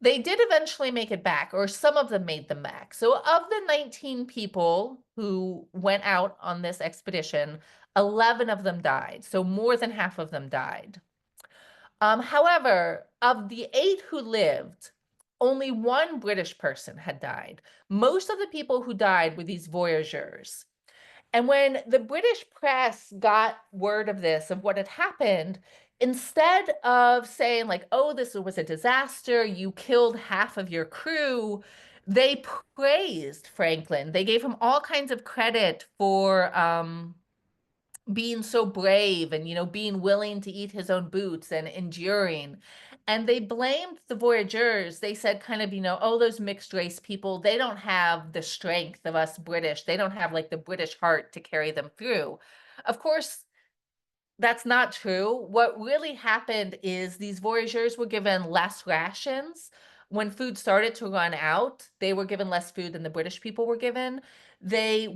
They did eventually make it back, or some of them made them back. So of the 19 people who went out on this expedition, 11 of them died. So more than half of them died. However, of the 8 who lived, only one British person had died. Most of the people who died were these voyageurs. And when the British press got word of this, of what had happened, instead of saying like, oh, this was a disaster, you killed half of your crew, they praised Franklin. They gave him all kinds of credit for being so brave and, you know, being willing to eat his own boots and enduring. And they blamed the voyageurs. They said kind of, you know, oh, those mixed race people, they don't have the strength of us British. They don't have like the British heart to carry them through. Of course, that's not true. What really happened is these voyageurs were given less rations. When food started to run out, they were given less food than the British people were given. They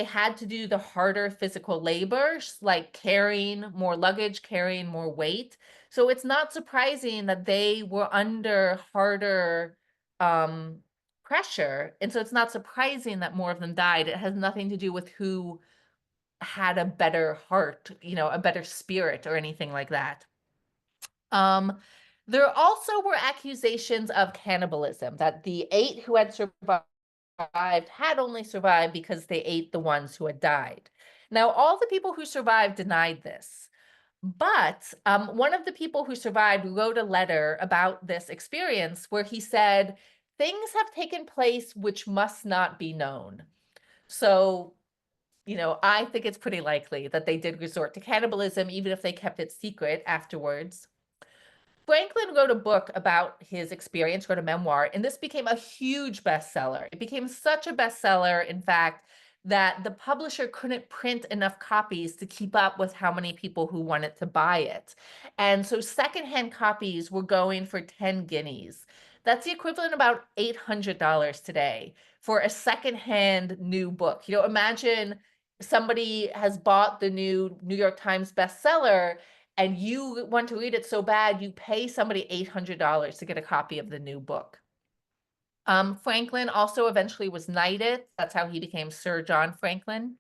had to do the harder physical labor, like carrying more luggage, carrying more weight. So it's not surprising that they were under harder pressure. And so it's not surprising that more of them died. It has nothing to do with who had a better heart, you know, a better spirit or anything like that. There also were accusations of cannibalism, that the 8 who had survived had only survived because they ate the ones who had died. Now, all the people who survived denied this. But one of the people who survived wrote a letter about this experience where he said, things have taken place which must not be known. So, you know, I think it's pretty likely that they did resort to cannibalism, even if they kept it secret afterwards. Franklin wrote a book about his experience, wrote a memoir, and this became a huge bestseller. It became such a bestseller, in fact, that the publisher couldn't print enough copies to keep up with how many people who wanted to buy it. And so secondhand copies were going for 10 guineas. That's the equivalent of about $800 today for a secondhand new book. You know, imagine somebody has bought the new New York Times bestseller and you want to read it so bad, you pay somebody $800 to get a copy of the new book. Franklin also eventually was knighted. That's how he became Sir John Franklin.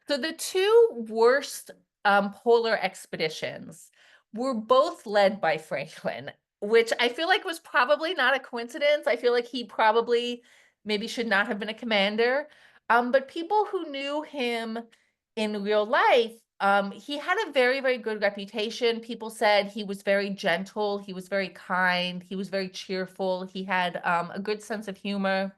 So the 2 worst polar expeditions were both led by Franklin, which I feel like was probably not a coincidence. I feel like he probably maybe should not have been a commander. But people who knew him in real life, he had a very, very good reputation. People said he was very gentle, he was very kind, he was very cheerful, he had a good sense of humor.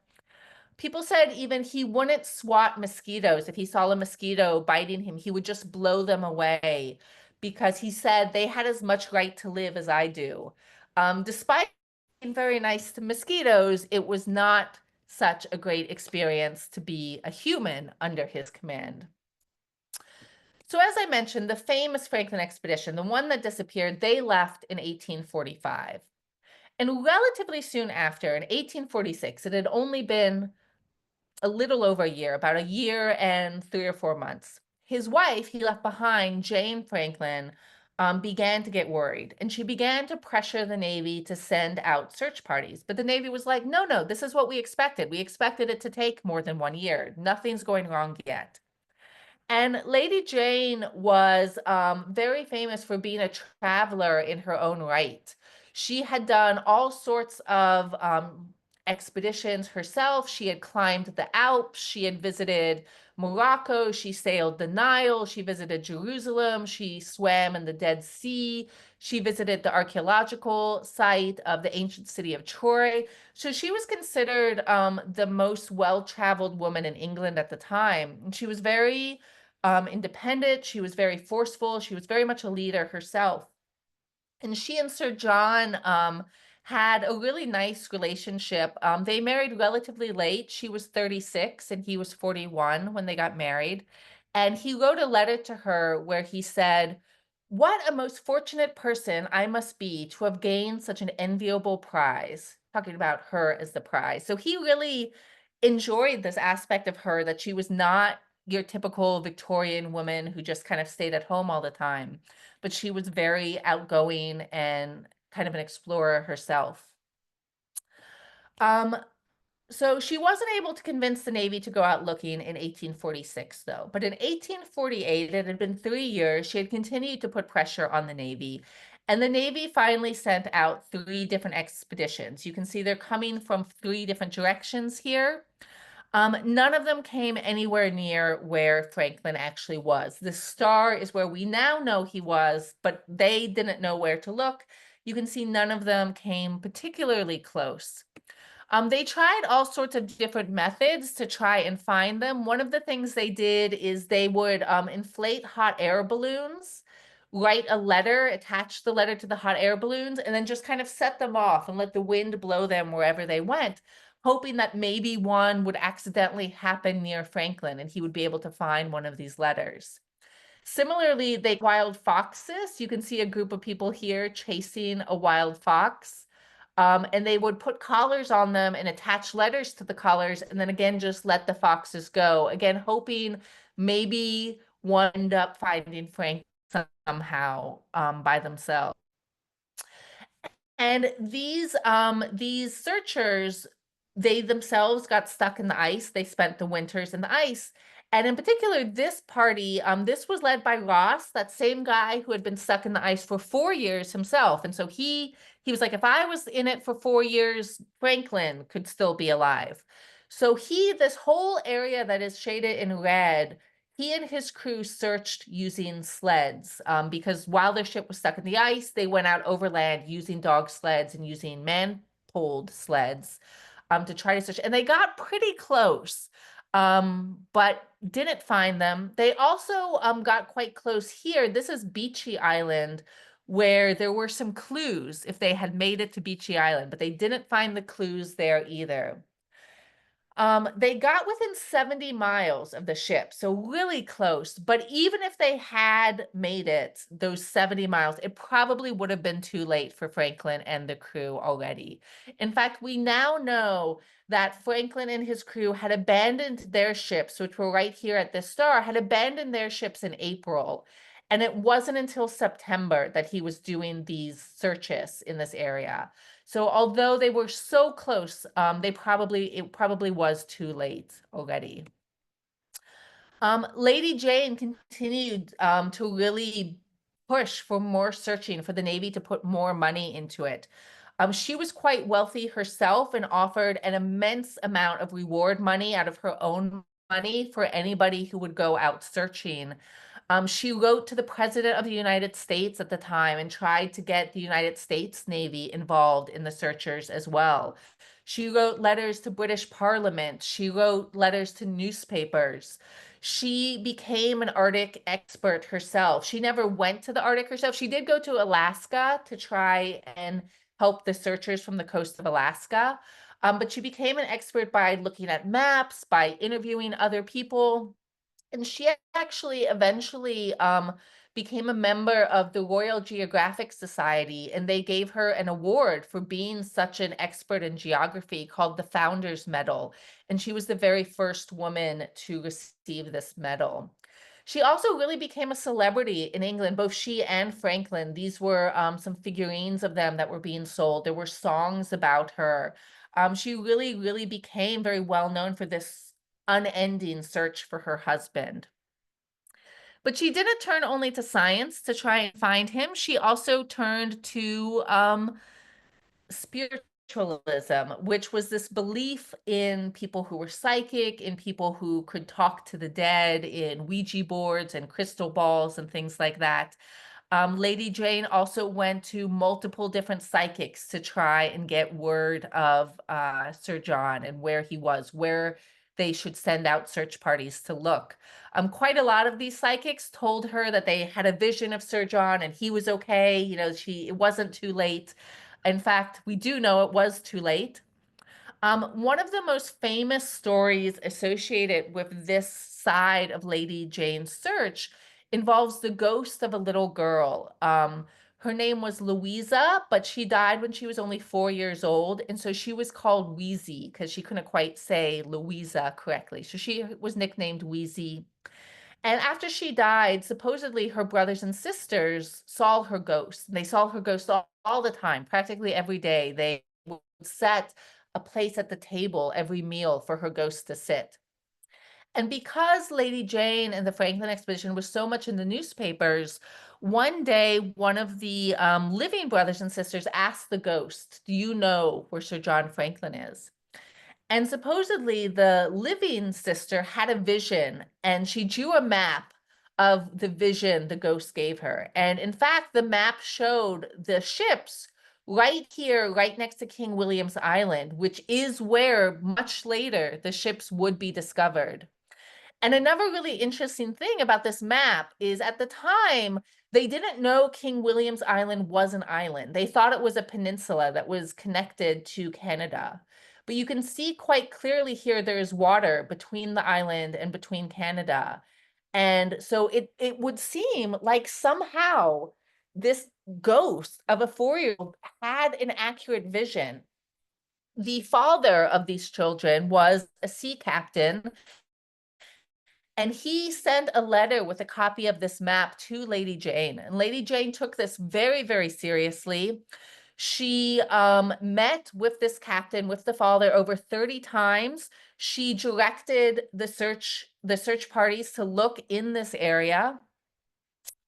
People said even he wouldn't swat mosquitoes. If he saw a mosquito biting him, he would just blow them away because he said they had as much right to live as I do. Despite being very nice to mosquitoes, it was not such a great experience to be a human under his command. So as I mentioned, the famous Franklin expedition, the one that disappeared, they left in 1845. And relatively soon after, in 1846, it had only been a little over a year, about a year and 3 or 4 months. His wife, he left behind, Jane Franklin, began to get worried. And she began to pressure the Navy to send out search parties. But the Navy was like, no, this is what we expected. We expected it to take more than 1 year. Nothing's going wrong yet. And Lady Jane was very famous for being a traveler in her own right. She had done all sorts of expeditions herself. She had climbed the Alps. She had visited Morocco. She sailed the Nile. She visited Jerusalem. She swam in the Dead Sea. She visited the archaeological site of the ancient city of Troy. So she was considered the most well-traveled woman in England at the time. And she was very independent. She was very forceful. She was very much a leader herself. And she and Sir John had a really nice relationship. They married relatively late. She was 36 and he was 41 when they got married. And he wrote a letter to her where he said, "What a most fortunate person I must be to have gained such an enviable prize," talking about her as the prize. So he really enjoyed this aspect of her, that she was not your typical Victorian woman who just kind of stayed at home all the time, but she was very outgoing and kind of an explorer herself. Um, so she wasn't able to convince the Navy to go out looking in 1846, though. But in 1848, it had been 3 years, she had continued to put pressure on the Navy. And the Navy finally sent out 3 different expeditions. You can see they're coming from 3 different directions here. None of them came anywhere near where Franklin actually was. The star is where we now know he was, but they didn't know where to look. You can see none of them came particularly close. They tried all sorts of different methods to try and find them. One of the things they did is they would inflate hot air balloons, write a letter, attach the letter to the hot air balloons, and then just kind of set them off and let the wind blow them wherever they went, hoping that maybe one would accidentally happen near Franklin and he would be able to find one of these letters. Similarly, they wild foxes. You can see a group of people here chasing a wild fox. And they would put collars on them and attach letters to the collars, and then again, just let the foxes go. Again, hoping maybe one end up finding Frank somehow by themselves. And these searchers, they themselves got stuck in the ice. They spent the winters in the ice. And in particular, this party, this was led by Ross, that same guy who had been stuck in the ice for 4 years himself. And so he was like, if I was in it for 4 years, Franklin could still be alive. So this whole area that is shaded in red, he and his crew searched using sleds, because while their ship was stuck in the ice, they went out overland using dog sleds and using man-pulled sleds to try to search. And they got pretty close, but didn't find them. They also got quite close here. This is Beechey Island, where there were some clues if they had made it to Beechey Island, but they didn't find the clues there either. They got within 70 miles of the ship, so really close. But even if they had made it those 70 miles, it probably would have been too late for Franklin and the crew already. In fact, we now know that Franklin and his crew had abandoned their ships, which were right here at the star, had abandoned their ships in April. And it wasn't until September that he was doing these searches in this area. So although they were so close, it probably was too late already. Lady Jane continued to really push for more searching, for the Navy to put more money into it. She was quite wealthy herself and offered an immense amount of reward money out of her own money for anybody who would go out searching. She wrote to the President of the United States at the time and tried to get the United States Navy involved in the searchers as well. She wrote letters to British Parliament. She wrote letters to newspapers. She became an Arctic expert herself. She never went to the Arctic herself. She did go to Alaska to try and help the searchers from the coast of Alaska. But she became an expert by looking at maps, by interviewing other people. And she actually eventually became a member of the Royal Geographic Society, and they gave her an award for being such an expert in geography called the Founders Medal. And she was the very first woman to receive this medal. She also really became a celebrity in England, both she and Franklin. These were some figurines of them that were being sold. There were songs about her. She really, really became very well known for this unending search for her husband. But she didn't turn only to science to try and find him. She also turned to spiritualism, which was this belief in people who were psychic, in people who could talk to the dead, in Ouija boards and crystal balls and things like that. Lady Jane also went to multiple different psychics to try and get word of Sir John and where he was, where they should send out search parties to look. Quite a lot of these psychics told her that they had a vision of Sir John and he was okay. You know, it wasn't too late. In fact, we do know it was too late. One of the most famous stories associated with this side of Lady Jane's search involves the ghost of a little girl. Her name was Louisa, but she died when she was only 4 years old. And so she was called Wheezy because she couldn't quite say Louisa correctly. So she was nicknamed Wheezy. And after she died, supposedly her brothers and sisters saw her ghost. They saw her ghost all the time, practically every day. They would set a place at the table every meal for her ghost to sit. And because Lady Jane and the Franklin expedition was so much in the newspapers, one day one of the living brothers and sisters asked the ghost, "Do you know where Sir John Franklin is?" And supposedly the living sister had a vision and she drew a map of the vision the ghost gave her. And in fact, the map showed the ships right here, right next to King William's Island, which is where much later the ships would be discovered. And another really interesting thing about this map is at the time, they didn't know King William's Island was an island. They thought it was a peninsula that was connected to Canada. But you can see quite clearly here there is water between the island and between Canada. And so it would seem like somehow this ghost of a 4-year-old had an accurate vision. The father of these children was a sea captain, and he sent a letter with a copy of this map to Lady Jane. And Lady Jane took this very, very seriously. She met with this captain, with the father, over 30 times. She directed the search parties to look in this area.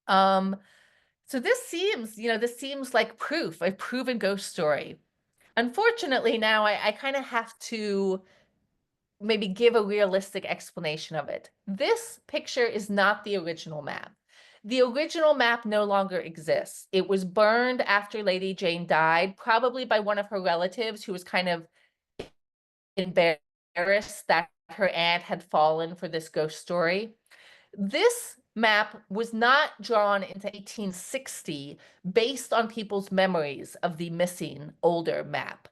So this seems like proof, a proven ghost story. Unfortunately, now I kind of have to maybe give a realistic explanation of it. This picture is not the original map. The original map no longer exists. It was burned after Lady Jane died, probably by one of her relatives who was kind of embarrassed that her aunt had fallen for this ghost story. This map was not drawn into 1860 based on people's memories of the missing older map.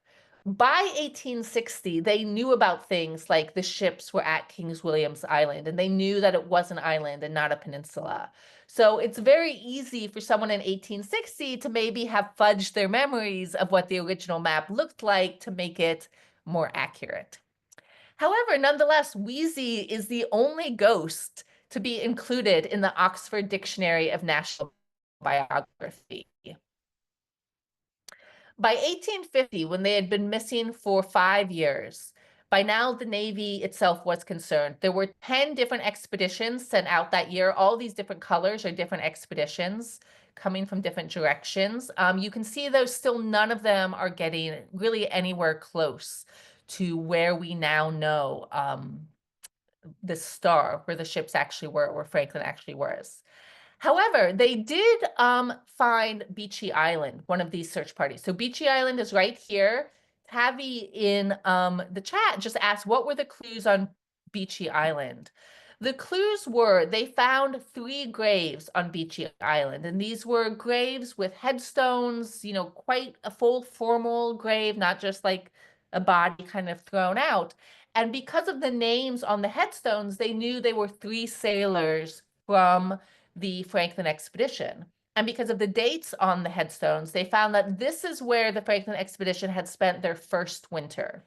By 1860, they knew about things like the ships were at King's William's Island, and they knew that it was an island and not a peninsula. So it's very easy for someone in 1860 to maybe have fudged their memories of what the original map looked like to make it more accurate. However, nonetheless, Wheezy is the only ghost to be included in the Oxford Dictionary of National Biography. By 1850, when they had been missing for 5 years, by now the Navy itself was concerned. There were 10 different expeditions sent out that year. All these different colors are different expeditions coming from different directions. You can see, though, still none of them are getting really anywhere close to where we now know the star, where the ships actually were, where Franklin actually was. However, they did find Beechey Island, one of these search parties. So Beechey Island is right here. Tavi in the chat just asked, what were the clues on Beechey Island? The clues were they found 3 graves on Beechey Island, and these were graves with headstones, quite a full formal grave, not just like a body kind of thrown out. And because of the names on the headstones, they knew they were 3 sailors from the Franklin expedition. And because of the dates on the headstones, they found that this is where the Franklin expedition had spent their first winter.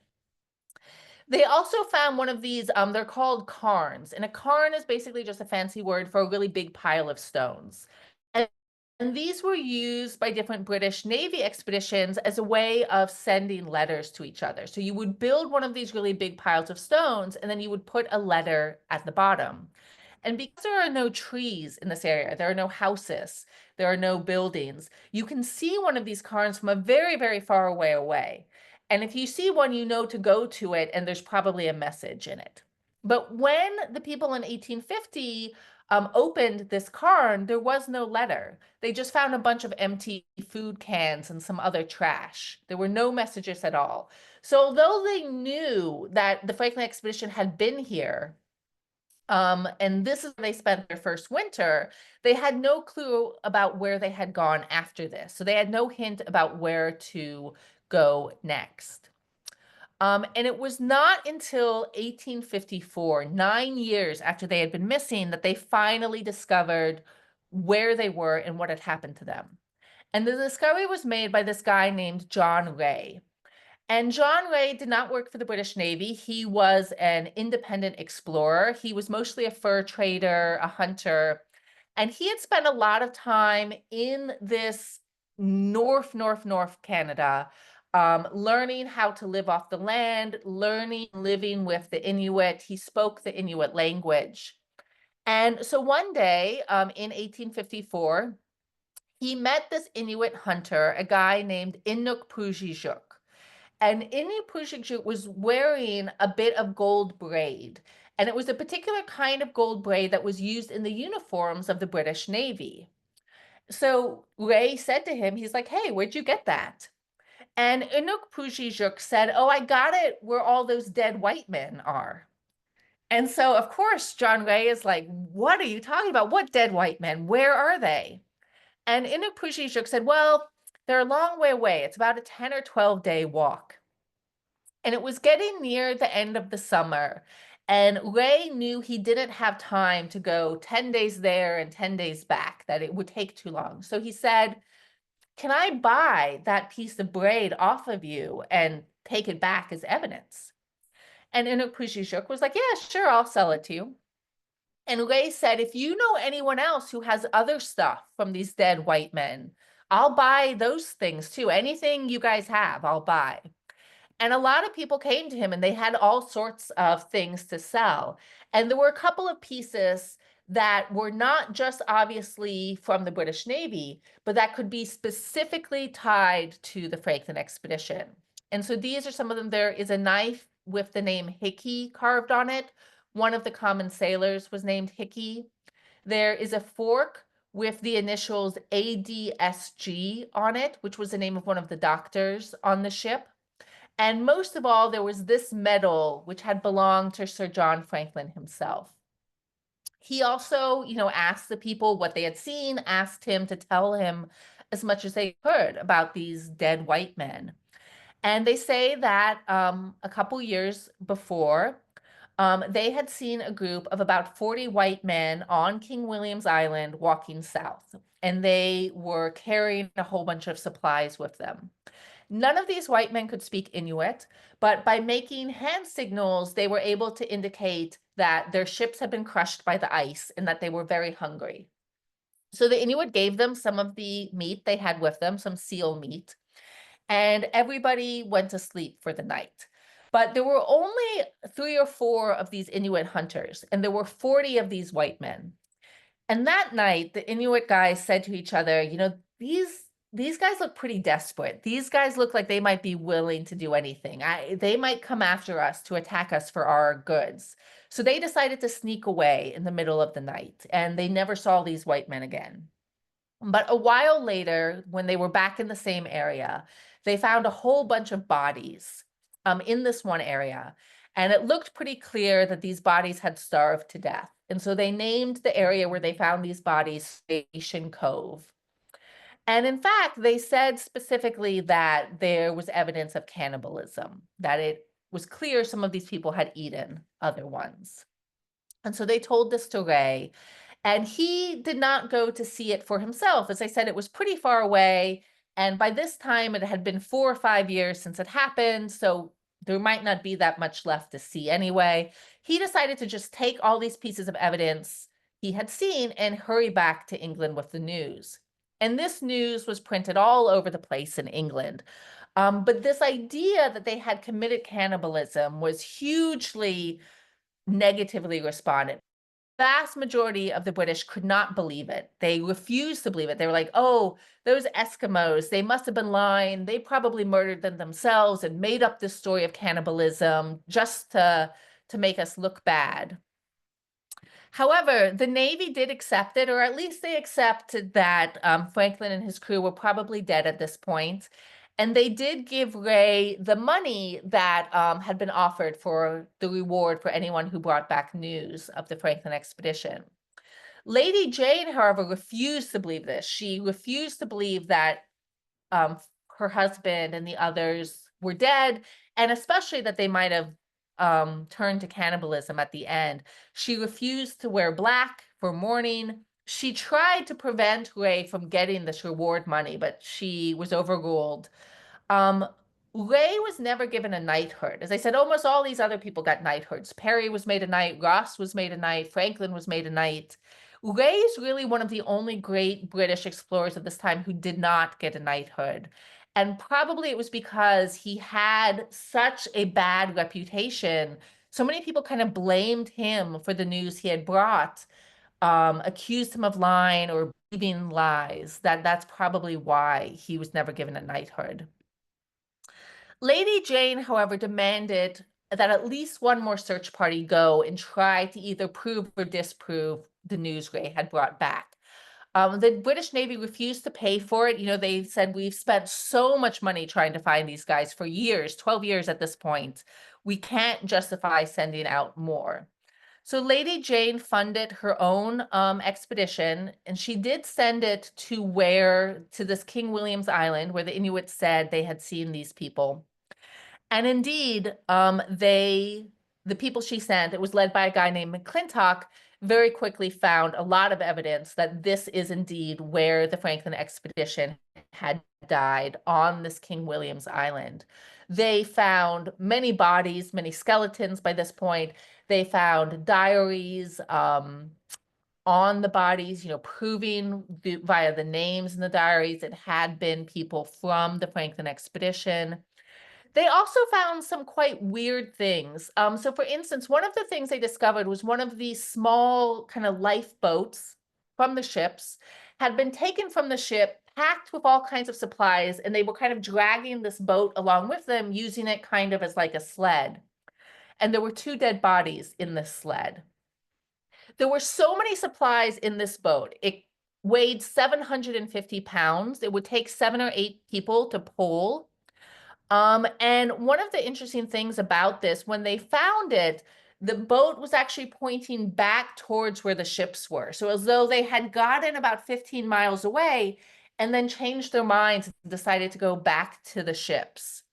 They also found one of these, they're called cairns. And a cairn is basically just a fancy word for a really big pile of stones. And these were used by different British Navy expeditions as a way of sending letters to each other. So you would build one of these really big piles of stones, and then you would put a letter at the bottom. And because there are no trees in this area, there are no houses, there are no buildings, you can see one of these cairns from a very, very far away. And if you see one, you know to go to it, and there's probably a message in it. But when the people in 1850 opened this cairn, there was no letter. They just found a bunch of empty food cans and some other trash. There were no messages at all. So although they knew that the Franklin expedition had been here, and this is where they spent their first winter, they had no clue about where they had gone after this. So they had no hint about where to go next. And it was not until 1854, 9 years after they had been missing, that they finally discovered where they were and what had happened to them. And the discovery was made by this guy named John Ray. And John Ray did not work for the British Navy. He was an independent explorer. He was mostly a fur trader, a hunter, and he had spent a lot of time in this north Canada, learning how to live off the land, living with the Inuit. He spoke the Inuit language. And so one day, in 1854, he met this Inuit hunter, a guy named Inuk Pujijuk. And Inuk Pujijuk was wearing a bit of gold braid. And it was a particular kind of gold braid that was used in the uniforms of the British Navy. So Ray said to him, he's like, "Hey, where'd you get that?" And Inuk Pujijuk said, "Oh, I got it where all those dead white men are." And so, of course, John Ray is like, "What are you talking about? What dead white men? Where are they?" And Inuk Pujijuk said, "Well, they're a long way away. It's about a 10 or 12-day walk." And it was getting near the end of the summer, and Ray knew he didn't have time to go 10 days there and 10 days back, that it would take too long. So he said, "Can I buy that piece of braid off of you and take it back as evidence?" And Inuk Pujijuk was like, "Yeah, sure, I'll sell it to you." And Ray said, "If you know anyone else who has other stuff from these dead white men, I'll buy those things too. Anything you guys have, I'll buy." And a lot of people came to him, and they had all sorts of things to sell. And there were a couple of pieces that were not just obviously from the British Navy, but that could be specifically tied to the Franklin expedition. And so these are some of them. There is a knife with the name Hickey carved on it. One of the common sailors was named Hickey. There is a fork with the initials ADSG on it, which was the name of one of the doctors on the ship. And most of all, there was this medal, which had belonged to Sir John Franklin himself. He also, asked the people what they had seen, asked him to tell him as much as they could about these dead white men. And they say that a couple years before, they had seen a group of about 40 white men on King William's Island walking south, and they were carrying a whole bunch of supplies with them. None of these white men could speak Inuit, but by making hand signals, they were able to indicate that their ships had been crushed by the ice and that they were very hungry. So the Inuit gave them some of the meat they had with them, some seal meat, and everybody went to sleep for the night. But there were only 3 or 4 of these Inuit hunters, and there were 40 of these white men. And that night, the Inuit guys said to each other, these guys look pretty desperate. These guys look like they might be willing to do anything. They might come after us to attack us for our goods. So they decided to sneak away in the middle of the night, and they never saw these white men again. But a while later, when they were back in the same area, they found a whole bunch of bodies in this one area. And it looked pretty clear that these bodies had starved to death. And so they named the area where they found these bodies Station Cove. And in fact, they said specifically that there was evidence of cannibalism, that it was clear some of these people had eaten other ones. And so they told this to Ray, and he did not go to see it for himself. As I said, it was pretty far away. And by this time, it had been 4 or 5 years since it happened. So there might not be that much left to see anyway. He decided to just take all these pieces of evidence he had seen and hurry back to England with the news. And this news was printed all over the place in England. But this idea that they had committed cannibalism was hugely negatively responded vast majority of the British could not believe it. They refused to believe it. They were like, oh, those Eskimos, they must have been lying. They probably murdered them themselves and made up this story of cannibalism just to make us look bad. However, the Navy did accept it, or at least they accepted that Franklin and his crew were probably dead at this point. And they did give Ray the money that had been offered for the reward for anyone who brought back news of the Franklin expedition. Lady Jane, however, refused to believe this. She refused to believe that her husband and the others were dead, and especially that they might have turned to cannibalism at the end. She refused to wear black for mourning. She tried to prevent Ray from getting this reward money, but she was overruled. Ray was never given a knighthood. As I said, almost all these other people got knighthoods. Perry was made a knight, Ross was made a knight, Franklin was made a knight. Ray is really one of the only great British explorers of this time who did not get a knighthood. And probably it was because he had such a bad reputation. So many people kind of blamed him for the news he had brought, accused him of lying or believing lies. That's probably why he was never given a knighthood. Lady Jane, however, demanded that at least one more search party go and try to either prove or disprove the news Ray had brought back. The British Navy refused to pay for it. You know, they said, we've spent so much money trying to find these guys for years, 12 years at this point. We can't justify sending out more. So Lady Jane funded her own expedition, and she did send it to this King William's Island, where the Inuits said they had seen these people. And indeed, the people she sent, it was led by a guy named McClintock, very quickly found a lot of evidence that this is indeed where the Franklin expedition had died, on this King William's Island. They found many bodies, many skeletons by this point. They found diaries on the bodies, you know, proving via the names in the diaries it had been people from the Franklin expedition. They also found some quite weird things. So for instance, one of the things they discovered was one of these small kind of lifeboats from the ships had been taken from the ship, packed with all kinds of supplies, and they were kind of dragging this boat along with them, using it kind of as like a sled. And there were 2 dead bodies in this sled. There were so many supplies in this boat. It weighed 750 pounds. It would take 7 or 8 people to pull. And one of the interesting things about this, when they found it, the boat was actually pointing back towards where the ships were. So as though they had gotten about 15 miles away and then changed their minds and decided to go back to the ships.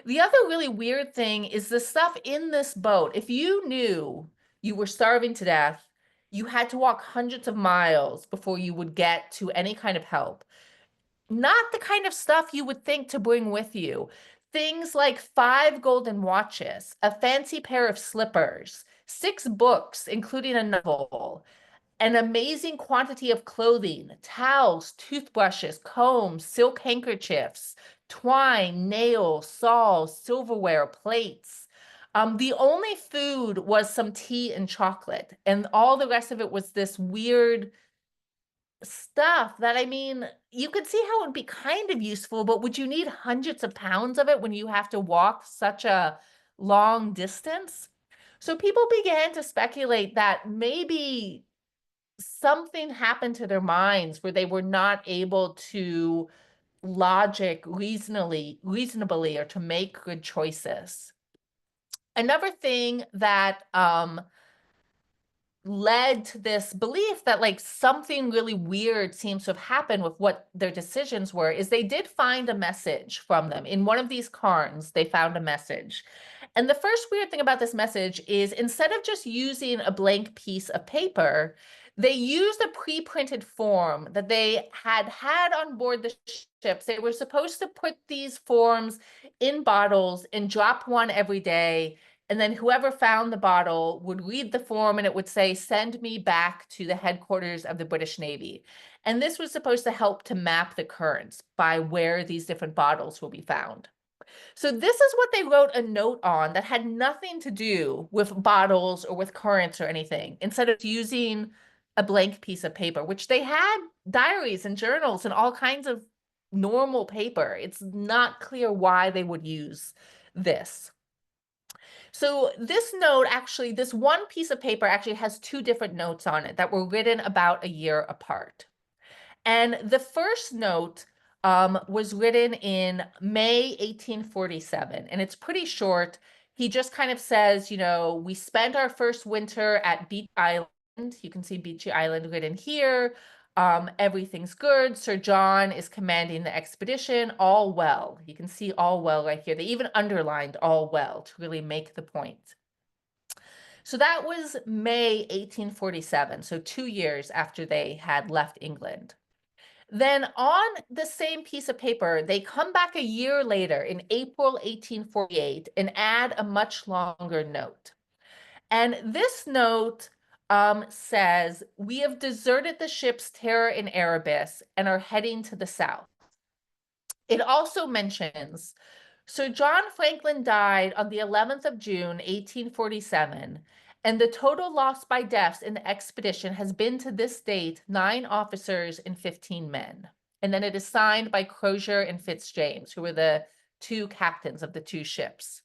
The other really weird thing is the stuff in this boat. If you knew you were starving to death, you had to walk hundreds of miles before you would get to any kind of help. Not the kind of stuff you would think to bring with you. Things like 5 golden watches, a fancy pair of slippers, 6 books, including a novel, an amazing quantity of clothing, towels, toothbrushes, combs, silk handkerchiefs, twine, nails, saws, silverware, plates. The only food was some tea and chocolate, and all the rest of it was this weird stuff that, I mean, you could see how it would be kind of useful, but would you need hundreds of pounds of it when you have to walk such a long distance? So people began to speculate that maybe something happened to their minds where they were not able to logic reasonably or to make good choices. Another thing that led to this belief that like something really weird seems to have happened with what their decisions were is they did find a message from them. In one of these cairns, they found a message. And the first weird thing about this message is instead of just using a blank piece of paper, they used a pre-printed form that they had on board the ships. They were supposed to put these forms in bottles and drop one every day. And then whoever found the bottle would read the form and it would say, send me back to the headquarters of the British Navy. And this was supposed to help to map the currents by where these different bottles will be found. So this is what they wrote a note on that had nothing to do with bottles or with currents or anything, instead of using a blank piece of paper, which they had diaries and journals and all kinds of normal paper. It's not clear why they would use this. So this note actually, this one piece of paper actually has two different notes on it that were written about a year apart. And the first note was written in May 1847, and it's pretty short. He just kind of says, you know, we spent our first winter at Beech Island. You can see Beechy Island written here. Everything's good. Sir John is commanding the expedition. All well. You can see all well right here. They even underlined all well to really make the point. So that was May 1847, so 2 years after they had left England. Then on the same piece of paper, they come back a year later in April 1848 and add a much longer note. And this note says, we have deserted the ships Terror and Erebus and are heading to the south. It also mentions Sir John Franklin died on the 11th of June, 1847, and the total loss by deaths in the expedition has been to this date 9 officers and 15 men. And then it is signed by Crozier and Fitzjames, who were the 2 captains of the 2 ships.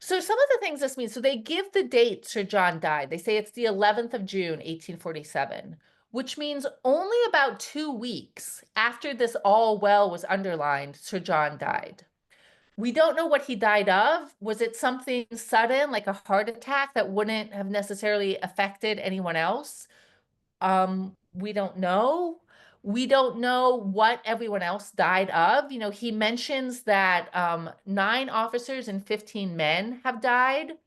So some of the things this means, so they give the date Sir John died. They say it's the 11th of June, 1847, which means only about 2 weeks after this all well was underlined, Sir John died. We don't know what he died of. Was it something sudden, like a heart attack that wouldn't have necessarily affected anyone else? We don't know. We don't know what everyone else died of. You know, he mentions that 9 officers and 15 men have died,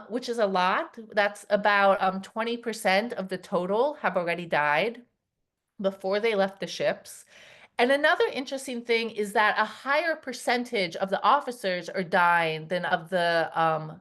which is a lot. That's about 20% of the total have already died before they left the ships. And another interesting thing is that a higher percentage of the officers are dying than of the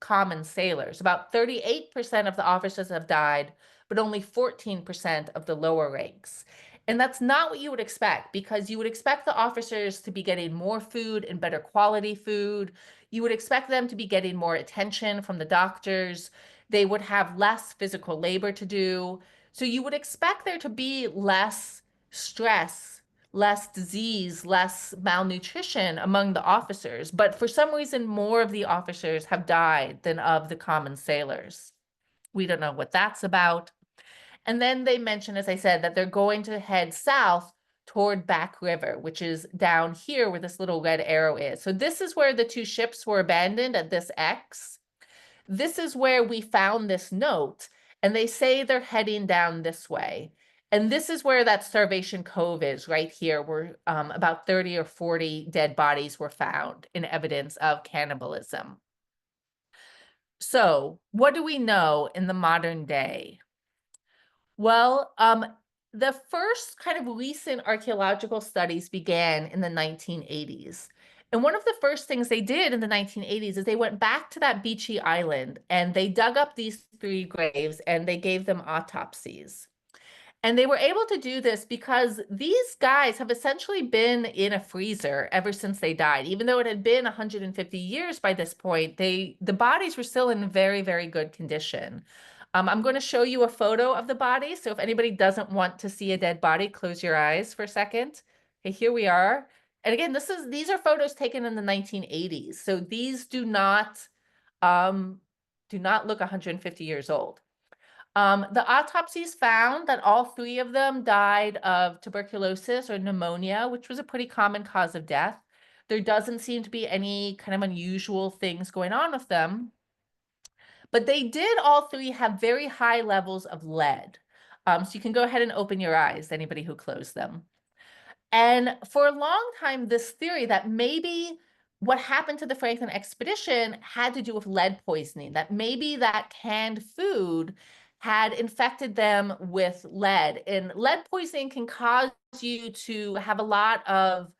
common sailors. About 38% of the officers have died, but only 14% of the lower ranks. And that's not what you would expect, because you would expect the officers to be getting more food and better quality food. You would expect them to be getting more attention from the doctors. They would have less physical labor to do. So you would expect there to be less stress, less disease, less malnutrition among the officers. But for some reason, more of the officers have died than of the common sailors. We don't know what that's about. And then they mention, as I said, that they're going to head south toward Back River, which is down here where this little red arrow is. So this is where the 2 ships were abandoned at this X. This is where we found this note, and they say they're heading down this way. And this is where that Starvation Cove is, right here, where about 30 or 40 dead bodies were found in evidence of cannibalism. So what do we know in the modern day? Well, the first kind of recent archaeological studies began in the 1980s. And one of the first things they did in the 1980s is they went back to that Beechy Island and they dug up these 3 graves and they gave them autopsies. And they were able to do this because these guys have essentially been in a freezer ever since they died. Even though it had been 150 years by this point, the bodies were still in very, very good condition. I'm going to show you a photo of the body. So if anybody doesn't want to see a dead body, close your eyes for a second. Okay, here we are. And again, these are photos taken in the 1980s. So these do not look 150 years old. The autopsies found that all 3 of them died of tuberculosis or pneumonia, which was a pretty common cause of death. There doesn't seem to be any kind of unusual things going on with them. But they did all 3 have very high levels of lead. So you can go ahead and open your eyes, anybody who closed them. And for a long time, this theory that maybe what happened to the Franklin expedition had to do with lead poisoning, that maybe that canned food had infected them with lead. And lead poisoning can cause you to have a lot of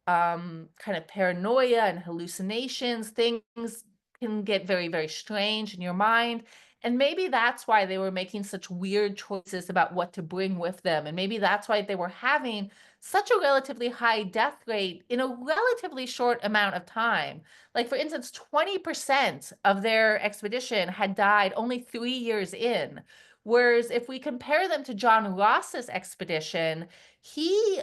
kind of paranoia and hallucinations. Things can get very, very strange in your mind. And maybe that's why they were making such weird choices about what to bring with them. And maybe that's why they were having such a relatively high death rate in a relatively short amount of time. Like, for instance, 20% of their expedition had died only 3 years in. Whereas if we compare them to John Ross's expedition, he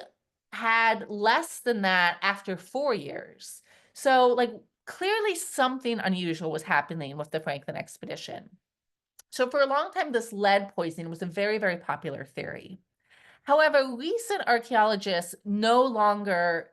had less than that after 4 years. So, like, clearly something unusual was happening with the Franklin expedition. So for a long time, this lead poisoning was a very, very popular theory. However, recent archaeologists no longer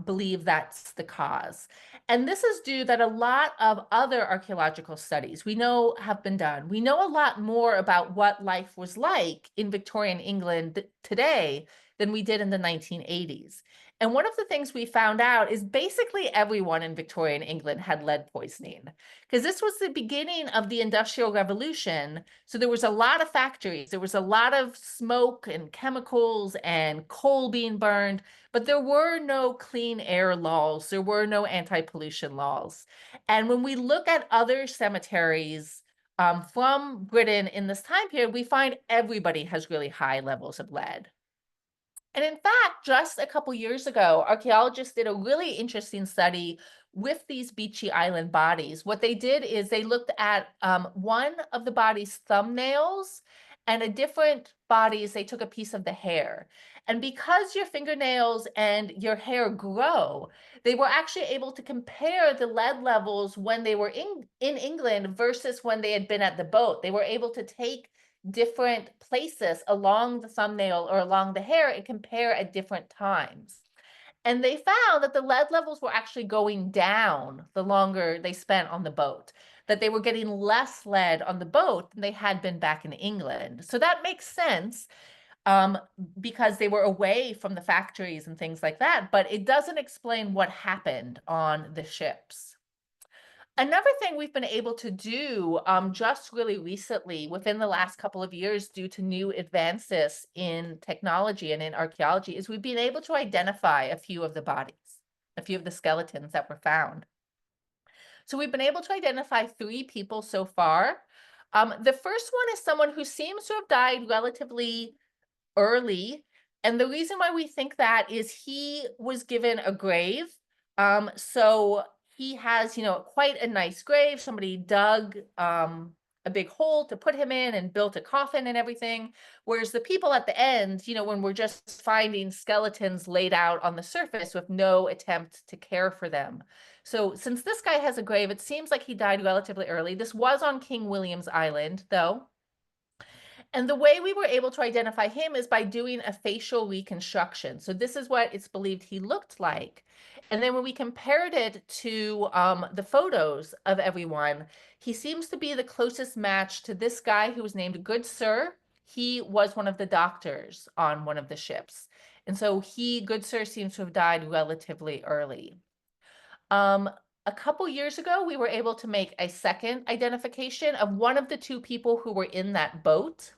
believe that's the cause. And this is due that a lot of other archaeological studies we know have been done. We know a lot more about what life was like in Victorian England today than we did in the 1980s. And one of the things we found out is basically everyone in Victorian England had lead poisoning, because this was the beginning of the Industrial Revolution. So there was a lot of factories, there was a lot of smoke and chemicals and coal being burned. But there were no clean air laws, there were no anti-pollution laws. And when we look at other cemeteries from Britain in this time period, we find everybody has really high levels of lead. And in fact, just a couple years ago, archaeologists did a really interesting study with these Beechey Island bodies. What they did is they looked at one of the body's thumbnails, and a different bodies, they took a piece of the hair. And because your fingernails and your hair grow, they were actually able to compare the lead levels when they were in England versus when they had been at the boat. They were able to take different places along the thumbnail or along the hair and compare at different times. And they found that the lead levels were actually going down the longer they spent on the boat, that they were getting less lead on the boat than they had been back in England. So that makes sense because they were away from the factories and things like that, but it doesn't explain what happened on the ships. Another thing we've been able to do just really recently, within the last couple of years, due to new advances in technology and in archaeology, is we've been able to identify a few of the bodies, a few of the skeletons that were found. So we've been able to identify 3 people so far. The first one is someone who seems to have died relatively early. And the reason why we think that is he was given a grave. So he has, quite a nice grave. Somebody dug a big hole to put him in and built a coffin and everything. Whereas the people at the end, when we're just finding skeletons laid out on the surface with no attempt to care for them. So since this guy has a grave, it seems like he died relatively early. This was on King William's Island, though. And the way we were able to identify him is by doing a facial reconstruction. So this is what it's believed he looked like. And then when we compared it to the photos of everyone, he seems to be the closest match to this guy who was named Good Sir. He was one of the doctors on one of the ships. And so Good Sir, seems to have died relatively early. A couple years ago, we were able to make a second identification of one of the 2 people who were in that boat.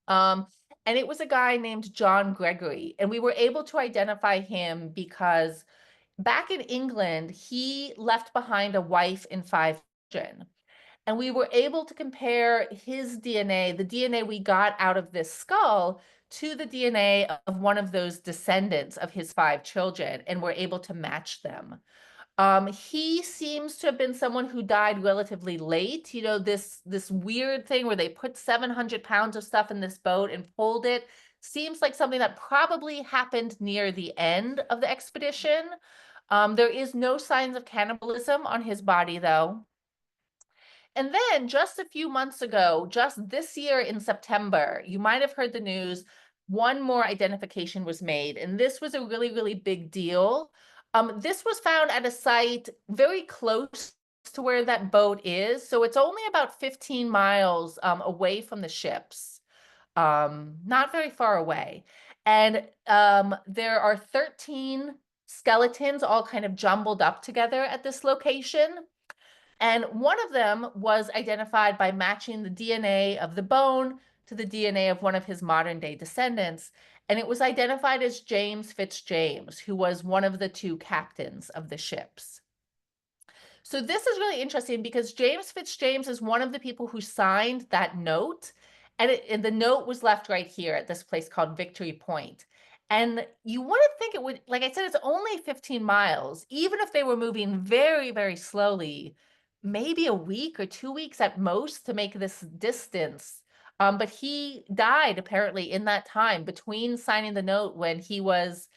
And it was a guy named John Gregory. And we were able to identify him because back in England, he left behind a wife and 5 children. And we were able to compare his DNA, the DNA we got out of this skull, to the DNA of one of those descendants of his 5 children, and we're able to match them. He seems to have been someone who died relatively late. This weird thing where they put 700 pounds of stuff in this boat and pulled it seems like something that probably happened near the end of the expedition. There is no signs of cannibalism on his body, though. And then just a few months ago, just this year in September, you might have heard the news, one more identification was made. And this was a really, really big deal. This was found at a site very close to where that boat is. So it's only about 15 miles away from the ships, not very far away. And there are 13 skeletons all kind of jumbled up together at this location. And one of them was identified by matching the DNA of the bone to the DNA of one of his modern day descendants. And it was identified as James Fitzjames, who was one of the 2 captains of the ships. So this is really interesting because James Fitzjames is one of the people who signed that note. And the note was left right here at this place called Victory Point. And you wouldn't think it would, like I said, it's only 15 miles. Even if they were moving very, very slowly, maybe a week or 2 weeks at most to make this distance. But he died apparently in that time between signing the note when he was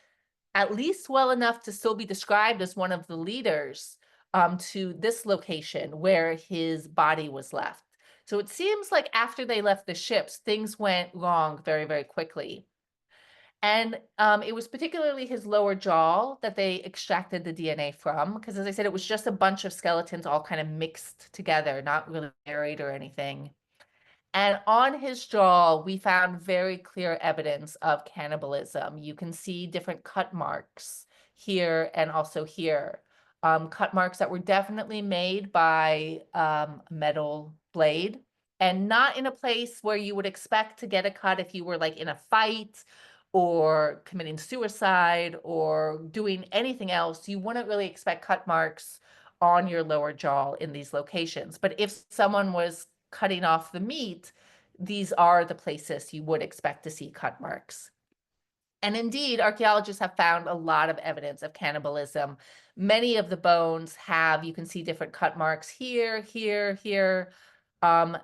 at least well enough to still be described as one of the leaders to this location where his body was left. So it seems like after they left the ships, things went wrong very, very quickly. And it was particularly his lower jaw that they extracted the DNA from, because as I said, it was just a bunch of skeletons all kind of mixed together, not really buried or anything. And on his jaw, we found very clear evidence of cannibalism. You can see different cut marks here and also here. Cut marks that were definitely made by a metal blade, and not in a place where you would expect to get a cut if you were like in a fight or committing suicide or doing anything else. You wouldn't really expect cut marks on your lower jaw in these locations. But if someone was cutting off the meat, these are the places you would expect to see cut marks. And indeed, archaeologists have found a lot of evidence of cannibalism. Many of the bones have, you can see different cut marks here, here, here.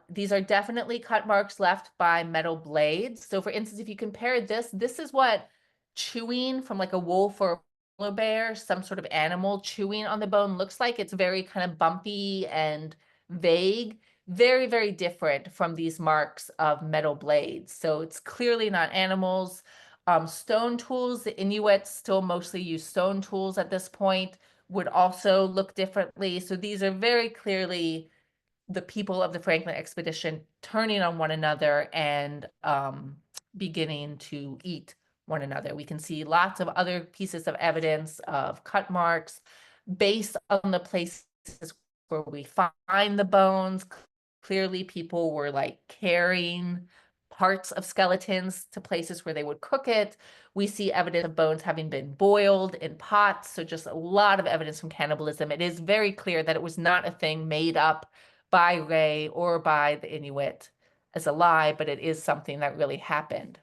These are definitely cut marks left by metal blades. So for instance, if you compare this, this is what chewing from like a wolf or a polar bear, some sort of animal chewing on the bone looks like. It's very kind of bumpy and vague, very, very different from these marks of metal blades. So it's clearly not animals. Stone tools, the Inuits still mostly use stone tools at this point, would also look differently. So these are very clearly the people of the Franklin expedition turning on one another and beginning to eat one another. We can see lots of other pieces of evidence of cut marks based on the places where we find the bones. Clearly, people were like carrying parts of skeletons to places where they would cook it. We see evidence of bones having been boiled in pots. So just a lot of evidence from cannibalism. It is very clear that it was not a thing made up by Ray or by the Inuit as a lie, but it is something that really happened.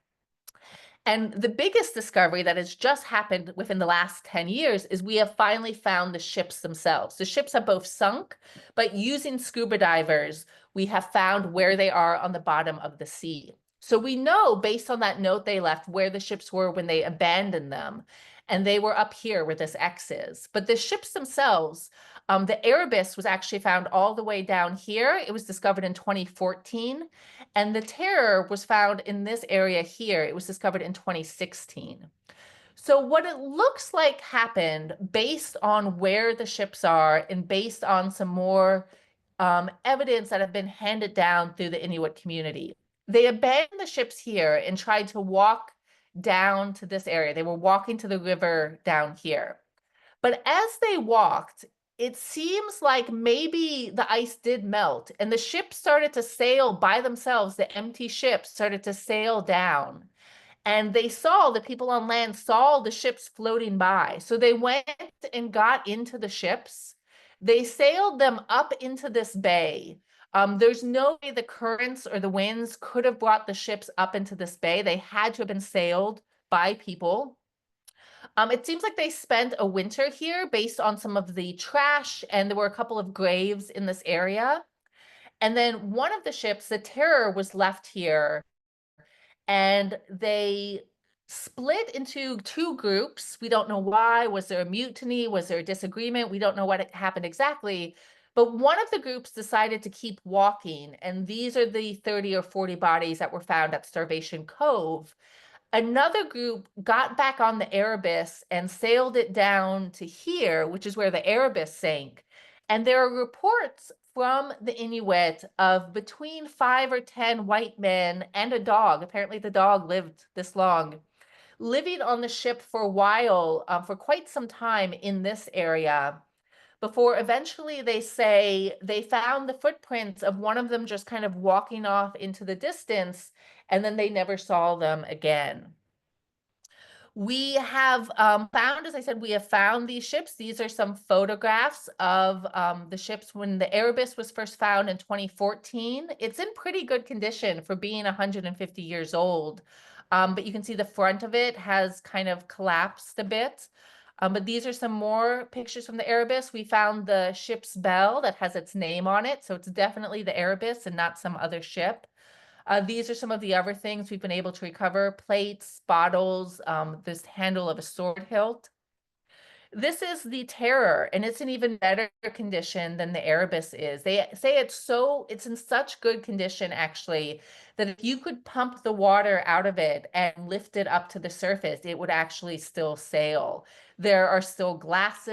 And the biggest discovery that has just happened within the last 10 years is we have finally found the ships themselves. The ships have both sunk, but using scuba divers, we have found where they are on the bottom of the sea. So we know based on that note they left where the ships were when they abandoned them. And they were up here where this X is. But the ships themselves, the Erebus was actually found all the way down here. It was discovered in 2014. And the Terror was found in this area here. It was discovered in 2016. So what it looks like happened based on where the ships are and based on some more evidence that have been handed down through the Inuit community. They abandoned the ships here and tried to walk down to this area. They were walking to the river down here. But as they walked, it seems like maybe the ice did melt and the ships started to sail by themselves. The empty ships started to sail down. And they saw, the people on land saw the ships floating by. So they went and got into the ships. They sailed them up into this bay. There's no way the currents or the winds could have brought the ships up into this bay. They had to have been sailed by people. It seems like they spent a winter here based on some of the trash, and there were a couple of graves in this area. And then one of the ships, the Terror, was left here, and they split into two groups. We don't know why. Was there a mutiny? Was there a disagreement? We don't know what happened exactly. But one of the groups decided to keep walking, and these are the 30 or 40 bodies that were found at Starvation Cove. Another group got back on the Erebus and sailed it down to here, which is where the Erebus sank. And there are reports from the Inuit of between 5 or 10 white men and a dog. Apparently the dog lived this long, living on the ship for a while, for quite some time in this area, before eventually they say they found the footprints of one of them just kind of walking off into the distance, and then they never saw them again. We have found, as I said, we have found these ships. These are some photographs of the ships when the Erebus was first found in 2014. It's in pretty good condition for being 150 years old. But you can see the front of it has kind of collapsed a bit. But these are some more pictures from the Erebus. We found the ship's bell that has its name on it. So it's definitely the Erebus and not some other ship. These are some of the other things we've been able to recover: plates, bottles, this handle of a sword hilt. This is the Terror, and it's in even better condition than the Erebus is. They say it's in such good condition, actually, that if you could pump the water out of it and lift it up to the surface, it would actually still sail. There are still glass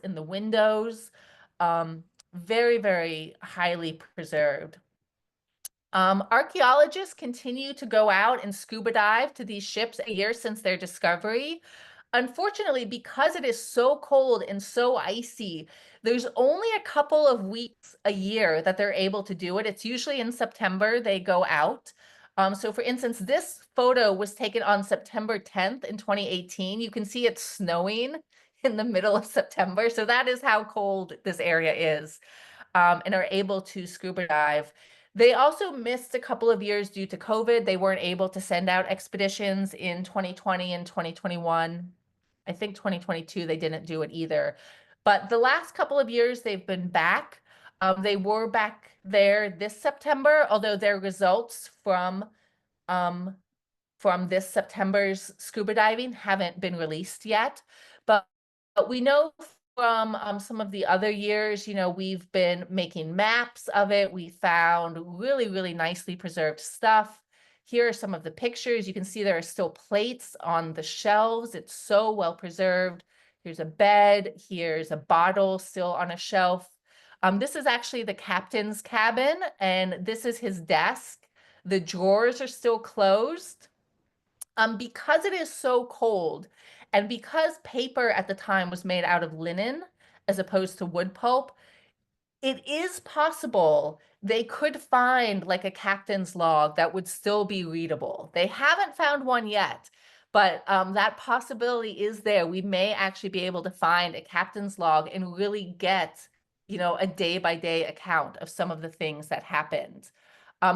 in the windows, very, very highly preserved. Archaeologists continue to go out and scuba dive to these ships a year since their discovery. Unfortunately, because it is so cold and so icy, there's only a couple of weeks a year that they're able to do it. It's usually in September they go out. So for instance, this photo was taken on September 10th in 2018. You can see it's snowing in the middle of September. So that is how cold this area is, and are able to scuba dive. They also missed a couple of years due to COVID. They weren't able to send out expeditions in 2020 and 2021. I think 2022, they didn't do it either. But the last couple of years, they've been back. They were back there this September, although their results um, from this September's scuba diving haven't been released yet. But we know from some of the other years, we've been making maps of it. We found really, really nicely preserved stuff. Here are some of the pictures. You can see there are still plates on the shelves. It's so well preserved. Here's a bed. Here's a bottle still on a shelf. This is actually the captain's cabin, and this is his desk. The drawers are still closed. Because it is so cold, and because paper at the time was made out of linen as opposed to wood pulp, it is possible they could find like a captain's log that would still be readable. They haven't found one yet, but that possibility is there. We may actually be able to find a captain's log and really get, a day-by-day account of some of the things that happened.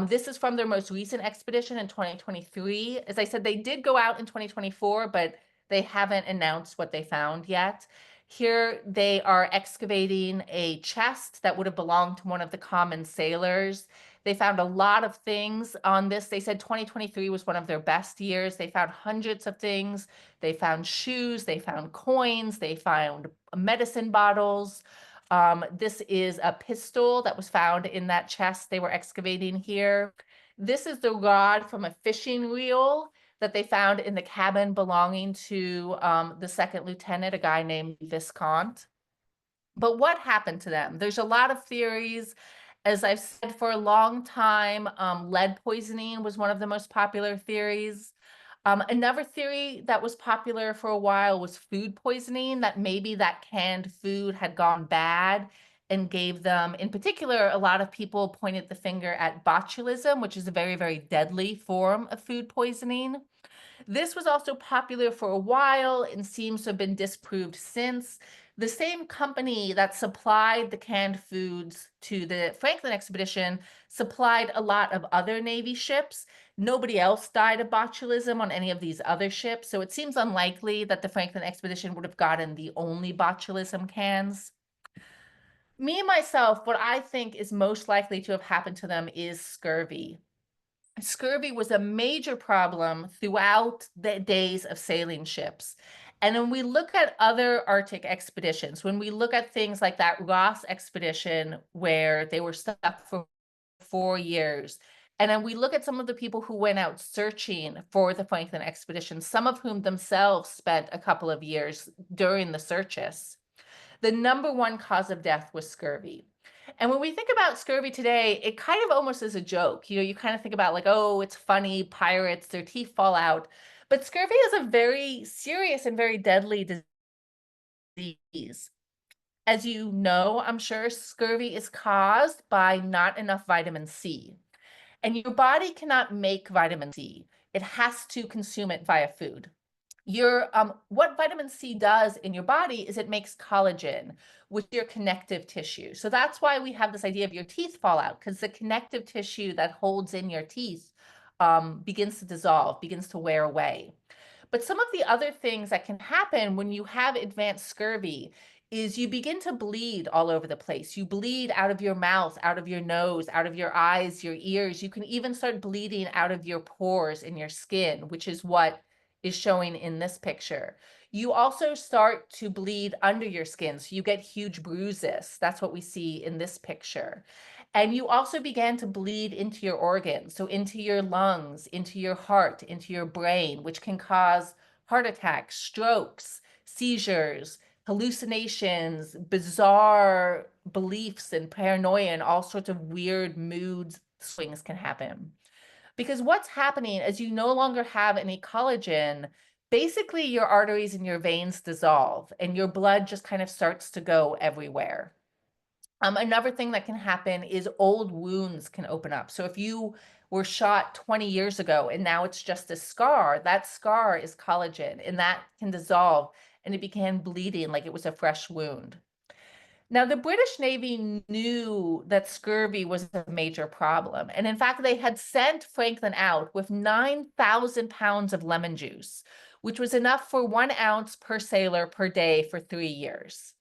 This is from their most recent expedition in 2023. As I said, they did go out in 2024, but they haven't announced what they found yet. Here they are excavating a chest that would have belonged to one of the common sailors. They found a lot of things on this. They said 2023 was one of their best years. They found hundreds of things. They found shoes, they found coins, they found medicine bottles. This is a pistol that was found in that chest they were excavating here. This is the rod from a fishing reel that they found in the cabin belonging to the second lieutenant, a guy named Viscount. But what happened to them? There's a lot of theories. As I've said for a long time, lead poisoning was one of the most popular theories. Another theory that was popular for a while was food poisoning, that maybe that canned food had gone bad and gave them, in particular, a lot of people pointed the finger at botulism, which is a very, very deadly form of food poisoning. This was also popular for a while and seems to have been disproved since. The same company that supplied the canned foods to the Franklin expedition supplied a lot of other Navy ships. Nobody else died of botulism on any of these other ships, so it seems unlikely that the Franklin expedition would have gotten the only botulism cans. Me, myself, what I think is most likely to have happened to them is scurvy. Scurvy was a major problem throughout the days of sailing ships. And when we look at other Arctic expeditions, when we look at things like that Ross expedition where they were stuck for 4 years, and then we look at some of the people who went out searching for the Franklin expedition, some of whom themselves spent a couple of years during the searches, the number one cause of death was scurvy. And when we think about scurvy today, it kind of almost is a joke. You kind of think about like, oh, it's funny, pirates, their teeth fall out. But scurvy is a very serious and very deadly disease. As you know, I'm sure scurvy is caused by not enough vitamin C. And your body cannot make vitamin C. It has to consume it via food. what vitamin C does in your body is it makes collagen with your connective tissue. So that's why we have this idea of your teeth fall out, because the connective tissue that holds in your teeth begins to dissolve, begins to wear away. But some of the other things that can happen when you have advanced scurvy is you begin to bleed all over the place. You bleed out of your mouth, out of your nose, out of your eyes, your ears. You can even start bleeding out of your pores in your skin, which is what is showing in this picture. You also start to bleed under your skin. So you get huge bruises. That's what we see in this picture. And you also began to bleed into your organs, so into your lungs, into your heart, into your brain, which can cause heart attacks, strokes, seizures, hallucinations, bizarre beliefs and paranoia, and all sorts of weird mood swings can happen. Because what's happening is you no longer have any collagen. Basically, your arteries and your veins dissolve, and your blood just kind of starts to go everywhere. Another thing that can happen is old wounds can open up. So if you were shot 20 years ago and now it's just a scar, that scar is collagen and that can dissolve and it began bleeding like it was a fresh wound. Now, the British Navy knew that scurvy was a major problem. And in fact, they had sent Franklin out with 9,000 pounds of lemon juice, which was enough for 1 ounce per sailor per day for 3 years.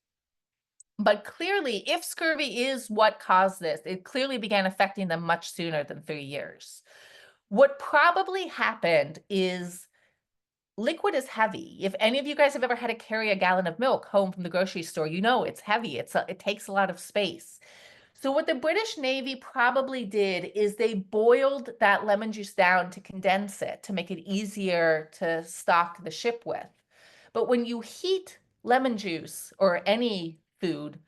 But clearly, if scurvy is what caused this, it clearly began affecting them much sooner than 3 years. What probably happened is liquid is heavy. If any of you guys have ever had to carry a gallon of milk home from the grocery store, you know it's heavy. It takes a lot of space. So what the British Navy probably did is they boiled that lemon juice down to condense it, to make it easier to stock the ship with. But when you heat lemon juice or any food,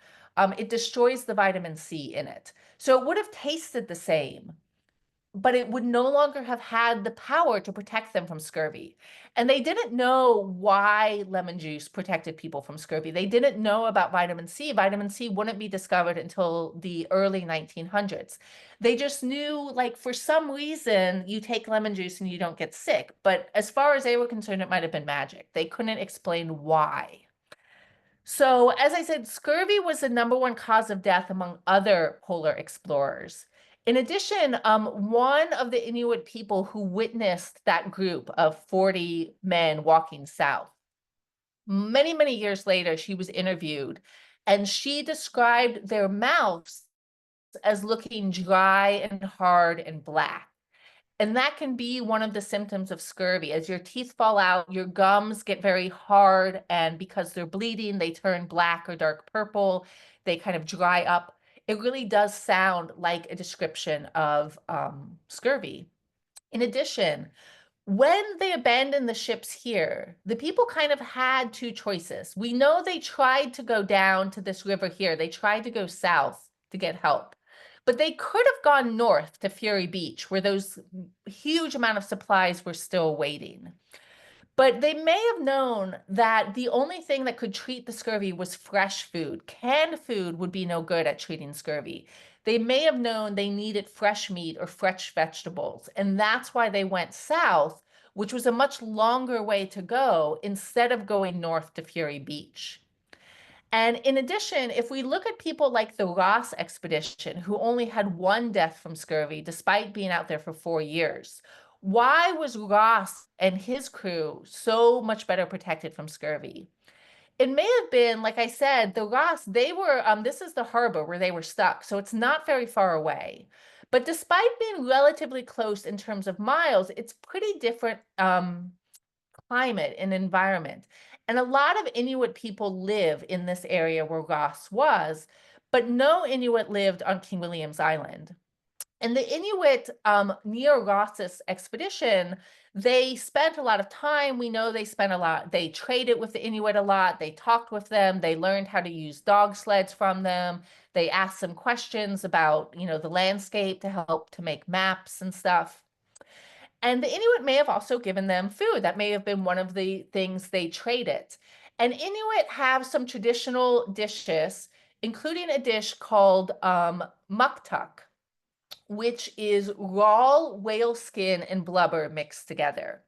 it destroys the vitamin C in it. So it would have tasted the same, but it would no longer have had the power to protect them from scurvy. And they didn't know why lemon juice protected people from scurvy. They didn't know about vitamin C. Vitamin C wouldn't be discovered until the early 1900s. They just knew, like, for some reason, you take lemon juice and you don't get sick. But as far as they were concerned, it might have been magic. They couldn't explain why. So, as I said, scurvy was the #1 cause of death among other polar explorers. In addition, one of the Inuit people who witnessed that group of 40 men walking south, many, many years later, she was interviewed and she described their mouths as looking dry and hard and black. And that can be one of the symptoms of scurvy. As your teeth fall out, your gums get very hard, and because they're bleeding, they turn black or dark purple. They kind of dry up. It really does sound like a description of scurvy. In addition, when they abandoned the ships here, the people kind of had two choices. We know they tried to go down to this river here. They tried to go south to get help. But they could have gone north to Fury Beach, where those huge amount of supplies were still waiting. But they may have known that the only thing that could treat the scurvy was fresh food. Canned food would be no good at treating scurvy. They may have known they needed fresh meat or fresh vegetables, and that's why they went south, which was a much longer way to go instead of going north to Fury Beach. And in addition, if we look at people like the Ross expedition, who only had one death from scurvy despite being out there for 4 years, why was Ross and his crew so much better protected from scurvy? It may have been, like I said, the Ross, they were, this is the harbor where they were stuck, so it's not very far away. But despite being relatively close in terms of miles, it's pretty different climate and environment. And a lot of Inuit people live in this area where Ross was, but no Inuit lived on King William's Island. And the Inuit near Ross's expedition, they spent a lot of time. We know they spent a lot, they traded with the Inuit a lot. They talked with them. They learned how to use dog sleds from them. They asked them questions about, the landscape to help to make maps and stuff. And the Inuit may have also given them food. That may have been one of the things they traded. And Inuit have some traditional dishes, including a dish called muktuk, which is raw whale skin and blubber mixed together.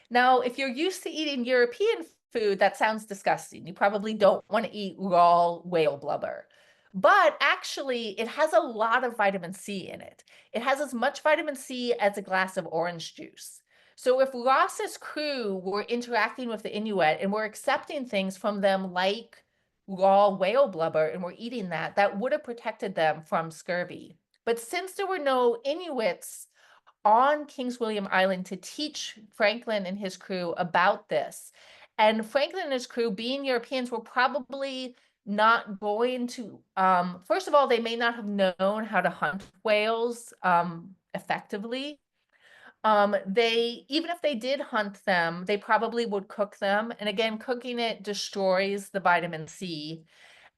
Now, if you're used to eating European food, that sounds disgusting. You probably don't want to eat raw whale blubber. But actually, it has a lot of vitamin C in it. It has as much vitamin C as a glass of orange juice. So if Ross's crew were interacting with the Inuit and were accepting things from them like raw whale blubber and were eating that, that would have protected them from scurvy. But since there were no Inuits on Kings William Island to teach Franklin and his crew about this. And Franklin and his crew, being Europeans, were probably not going to, first of all, they may not have known how to hunt whales effectively. Even if they did hunt them, they probably would cook them. And again, cooking it destroys the vitamin C.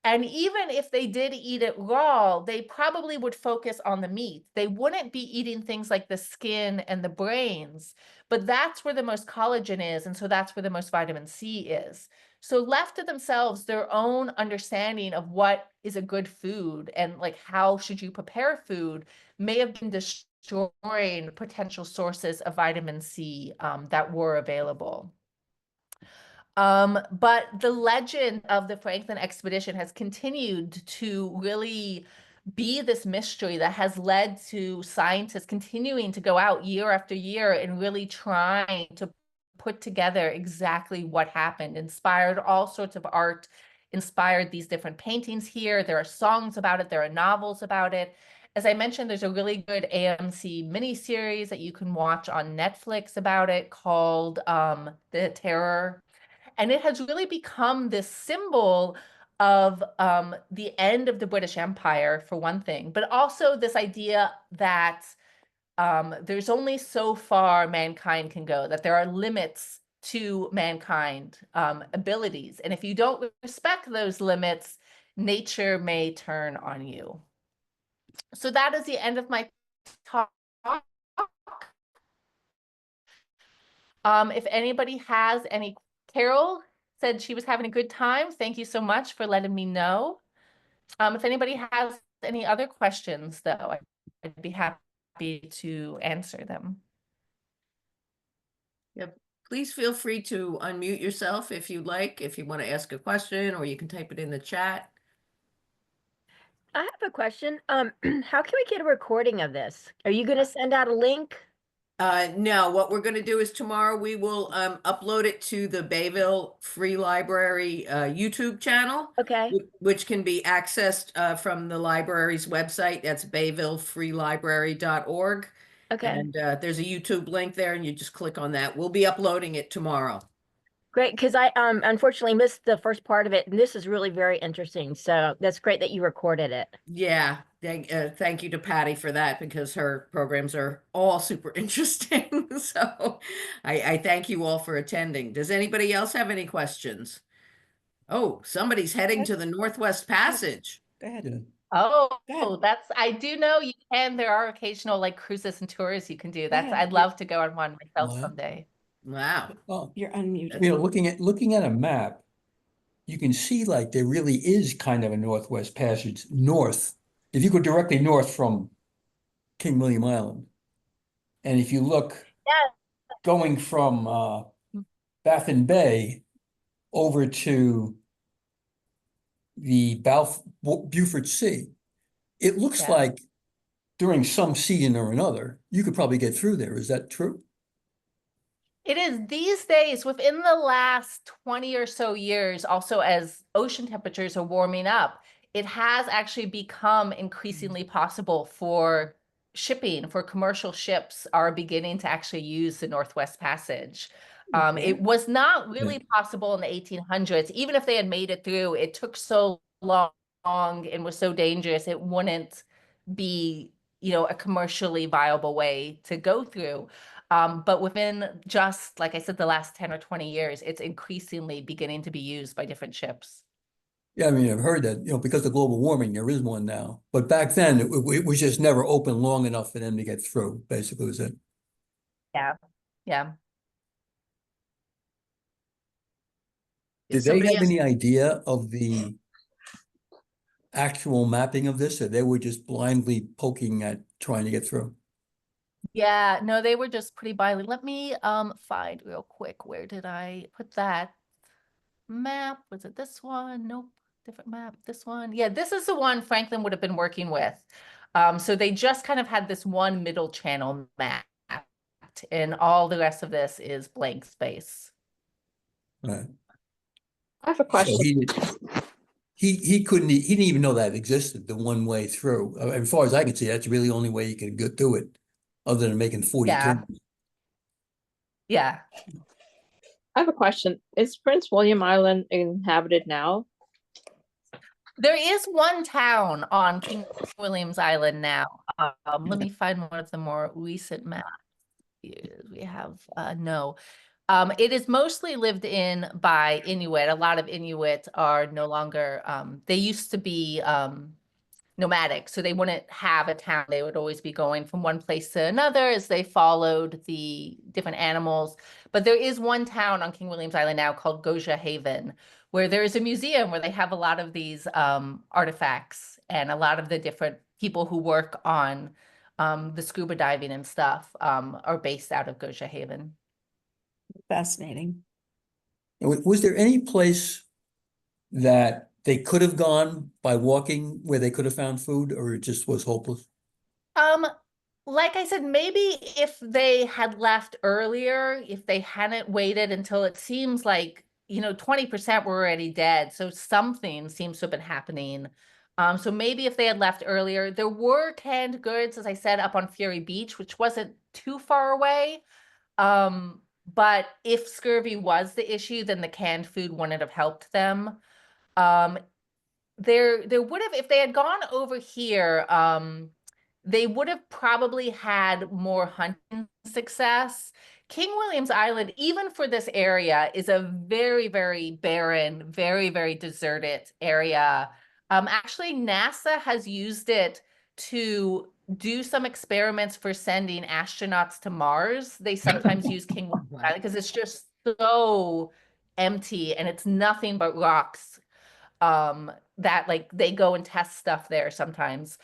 And even if they did eat it raw, they probably would focus on the meat. They wouldn't be eating things like the skin and the brains, but that's where the most collagen is. And so that's where the most vitamin C is. So left to themselves, their own understanding of what is a good food and like how should you prepare food may have been destroying potential sources of vitamin C that were available. But the legend of the Franklin expedition has continued to really be this mystery that has led to scientists continuing to go out year after year and really trying to put together exactly what happened, inspired all sorts of art, inspired these different paintings here. There are songs about it, there are novels about it. As I mentioned, there's a really good AMC miniseries that you can watch on Netflix about it called The Terror. And it has really become this symbol of the end of the British Empire, for one thing, but also this idea that there's only so far mankind can go, that there are limits to mankind abilities. And if you don't respect those limits, nature may turn on you. So that is the end of my talk. If anybody has any, Carol said she was having a good time. Thank you so much for letting me know. If anybody has any other questions, though, I'd be happy to answer them. Yep. Please feel free to unmute yourself if you like, if you want to ask a question, or you can type it in the chat. I have a question. How can we get a recording of this? Are you going to send out a link? No, what we're going to do is tomorrow we will upload it to the Bayville Free Library YouTube channel, Okay. which can be accessed from the library's website. That's bayvillefreelibrary.org. Okay. And there's a YouTube link there, and you just click on that. We'll be uploading it tomorrow. Great, because I unfortunately missed the first part of it, and this is really very interesting. So that's great that you recorded it. Yeah, thank you to Patty for that, because her programs are all super interesting. So I thank you all for attending. Does anybody else have any questions? Oh, somebody's heading to the Northwest Passage. Go ahead. Yeah. Oh, Go ahead. that's, I do know you can. There are occasional like cruises and tours you can do. That's, ahead. I'd love to go on one myself Wow. someday. Wow. Oh, You're unmuted. you know, looking at a map, you can see like there really is kind of a Northwest Passage north. If you go directly north from King William Island, and if you look going from Baffin Bay over to the Beaufort Sea, it looks Yeah. like during some season or another, you could probably get through there. Is that true? It is these days, within the last 20 or so years, also as ocean temperatures are warming up, it has actually become increasingly possible for shipping, for commercial ships are beginning to actually use the Northwest Passage. It was not really possible in the 1800s. Even if they had made it through, it took so long and was so dangerous, it wouldn't be, you know, a commercially viable way to go through. But within just, like I said, the last 10 or 20 years, it's increasingly beginning to be used by different ships. Yeah, I mean, I've heard that, you know, because of global warming, there is one now. But back then, it was just never open long enough for them to get through, basically, was it? Yeah. Did Is they somebody have else- any idea of the actual mapping of this, or they were just blindly poking at trying to get through? Yeah, no, they were just pretty bilingual. Let me find real quick. Where did I put that map? Was it this one? Nope, different map. This one. Yeah, this is the one Franklin would have been working with. So they just kind of had this one middle channel map, and all the rest of this is blank space. Right. I have a So question. he didn't even know that existed, the one way through. As far as I can see, that's really the only way you can go through it, other than making 40 Yeah. turns. Yeah. I have a question. Is Prince William Island inhabited now? There is one town on King William's Island now. Let me find one of the more recent maps. We have no. It is mostly lived in by Inuit. A lot of Inuit are no longer. They used to be nomadic, so they wouldn't have a town. They would always be going from one place to another as they followed the different animals. But there is one town on King William's Island now called Goja Haven, where there is a museum where they have a lot of these artifacts and a lot of the different people who work on the scuba diving and stuff are based out of Goja Haven. Fascinating. And was there any place that they could have gone by walking where they could have found food, or it just was hopeless? Like I said, maybe if they had left earlier, if they hadn't waited until it seems like, 20% were already dead. So something seems to have been happening. So maybe if they had left earlier, there were canned goods, as I said, up on Fury Beach, which wasn't too far away. But if scurvy was the issue, then the canned food wouldn't have helped them. There would have, if they had gone over here, they would have probably had more hunting success. King William's Island, even for this area, is a very, very barren, very, very deserted area. Actually, NASA has used it to do some experiments for sending astronauts to Mars. They sometimes use King William's Wow. Island because it's just so empty and it's nothing but rocks. That like they go and test stuff there sometimes.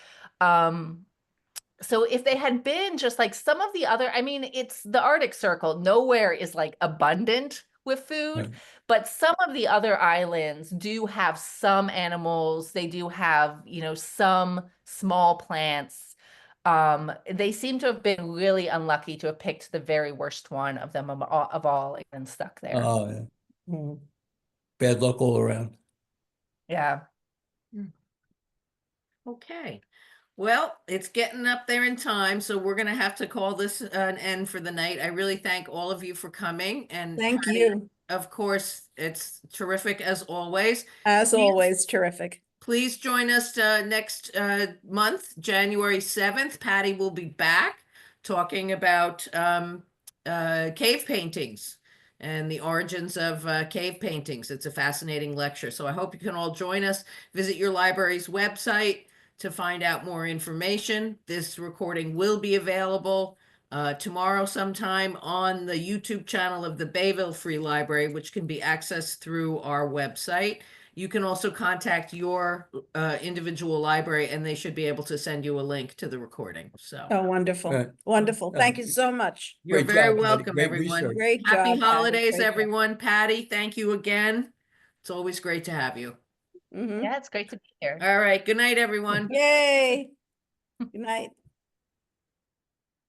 So if they had been just like some of the other, I mean, it's the Arctic Circle, nowhere is like abundant with food, Right. but some of the other islands do have some animals, they do have, some small plants. They seem to have been really unlucky to have picked the very worst one of them of all and stuck there. Oh, yeah. Mm. Bad luck all around. Yeah. Okay. Well, it's getting up there in time, so we're gonna have to call this an end for the night. I really thank all of you for coming, and Thank Patty, you. of course, it's terrific as always. As Please- always, terrific. Please join us next month, January 7th. Patty will be back talking about cave paintings and the origins of cave paintings. It's a fascinating lecture. So I hope you can all join us. Visit your library's website to find out more information. This recording will be available tomorrow sometime on the YouTube channel of the Bayville Free Library, which can be accessed through our website. You can also contact your individual library and they should be able to send you a link to the recording. So Oh, wonderful. Right. Wonderful. Thank you so much. you're Great very job, Patty. welcome, Great everyone. research. Great job. Happy Patty. holidays, Great job. everyone. Patty, thank you again. It's always great to have you. Mhm. Yeah, it's great to be here. All right. Good night, everyone. Yay. Good night.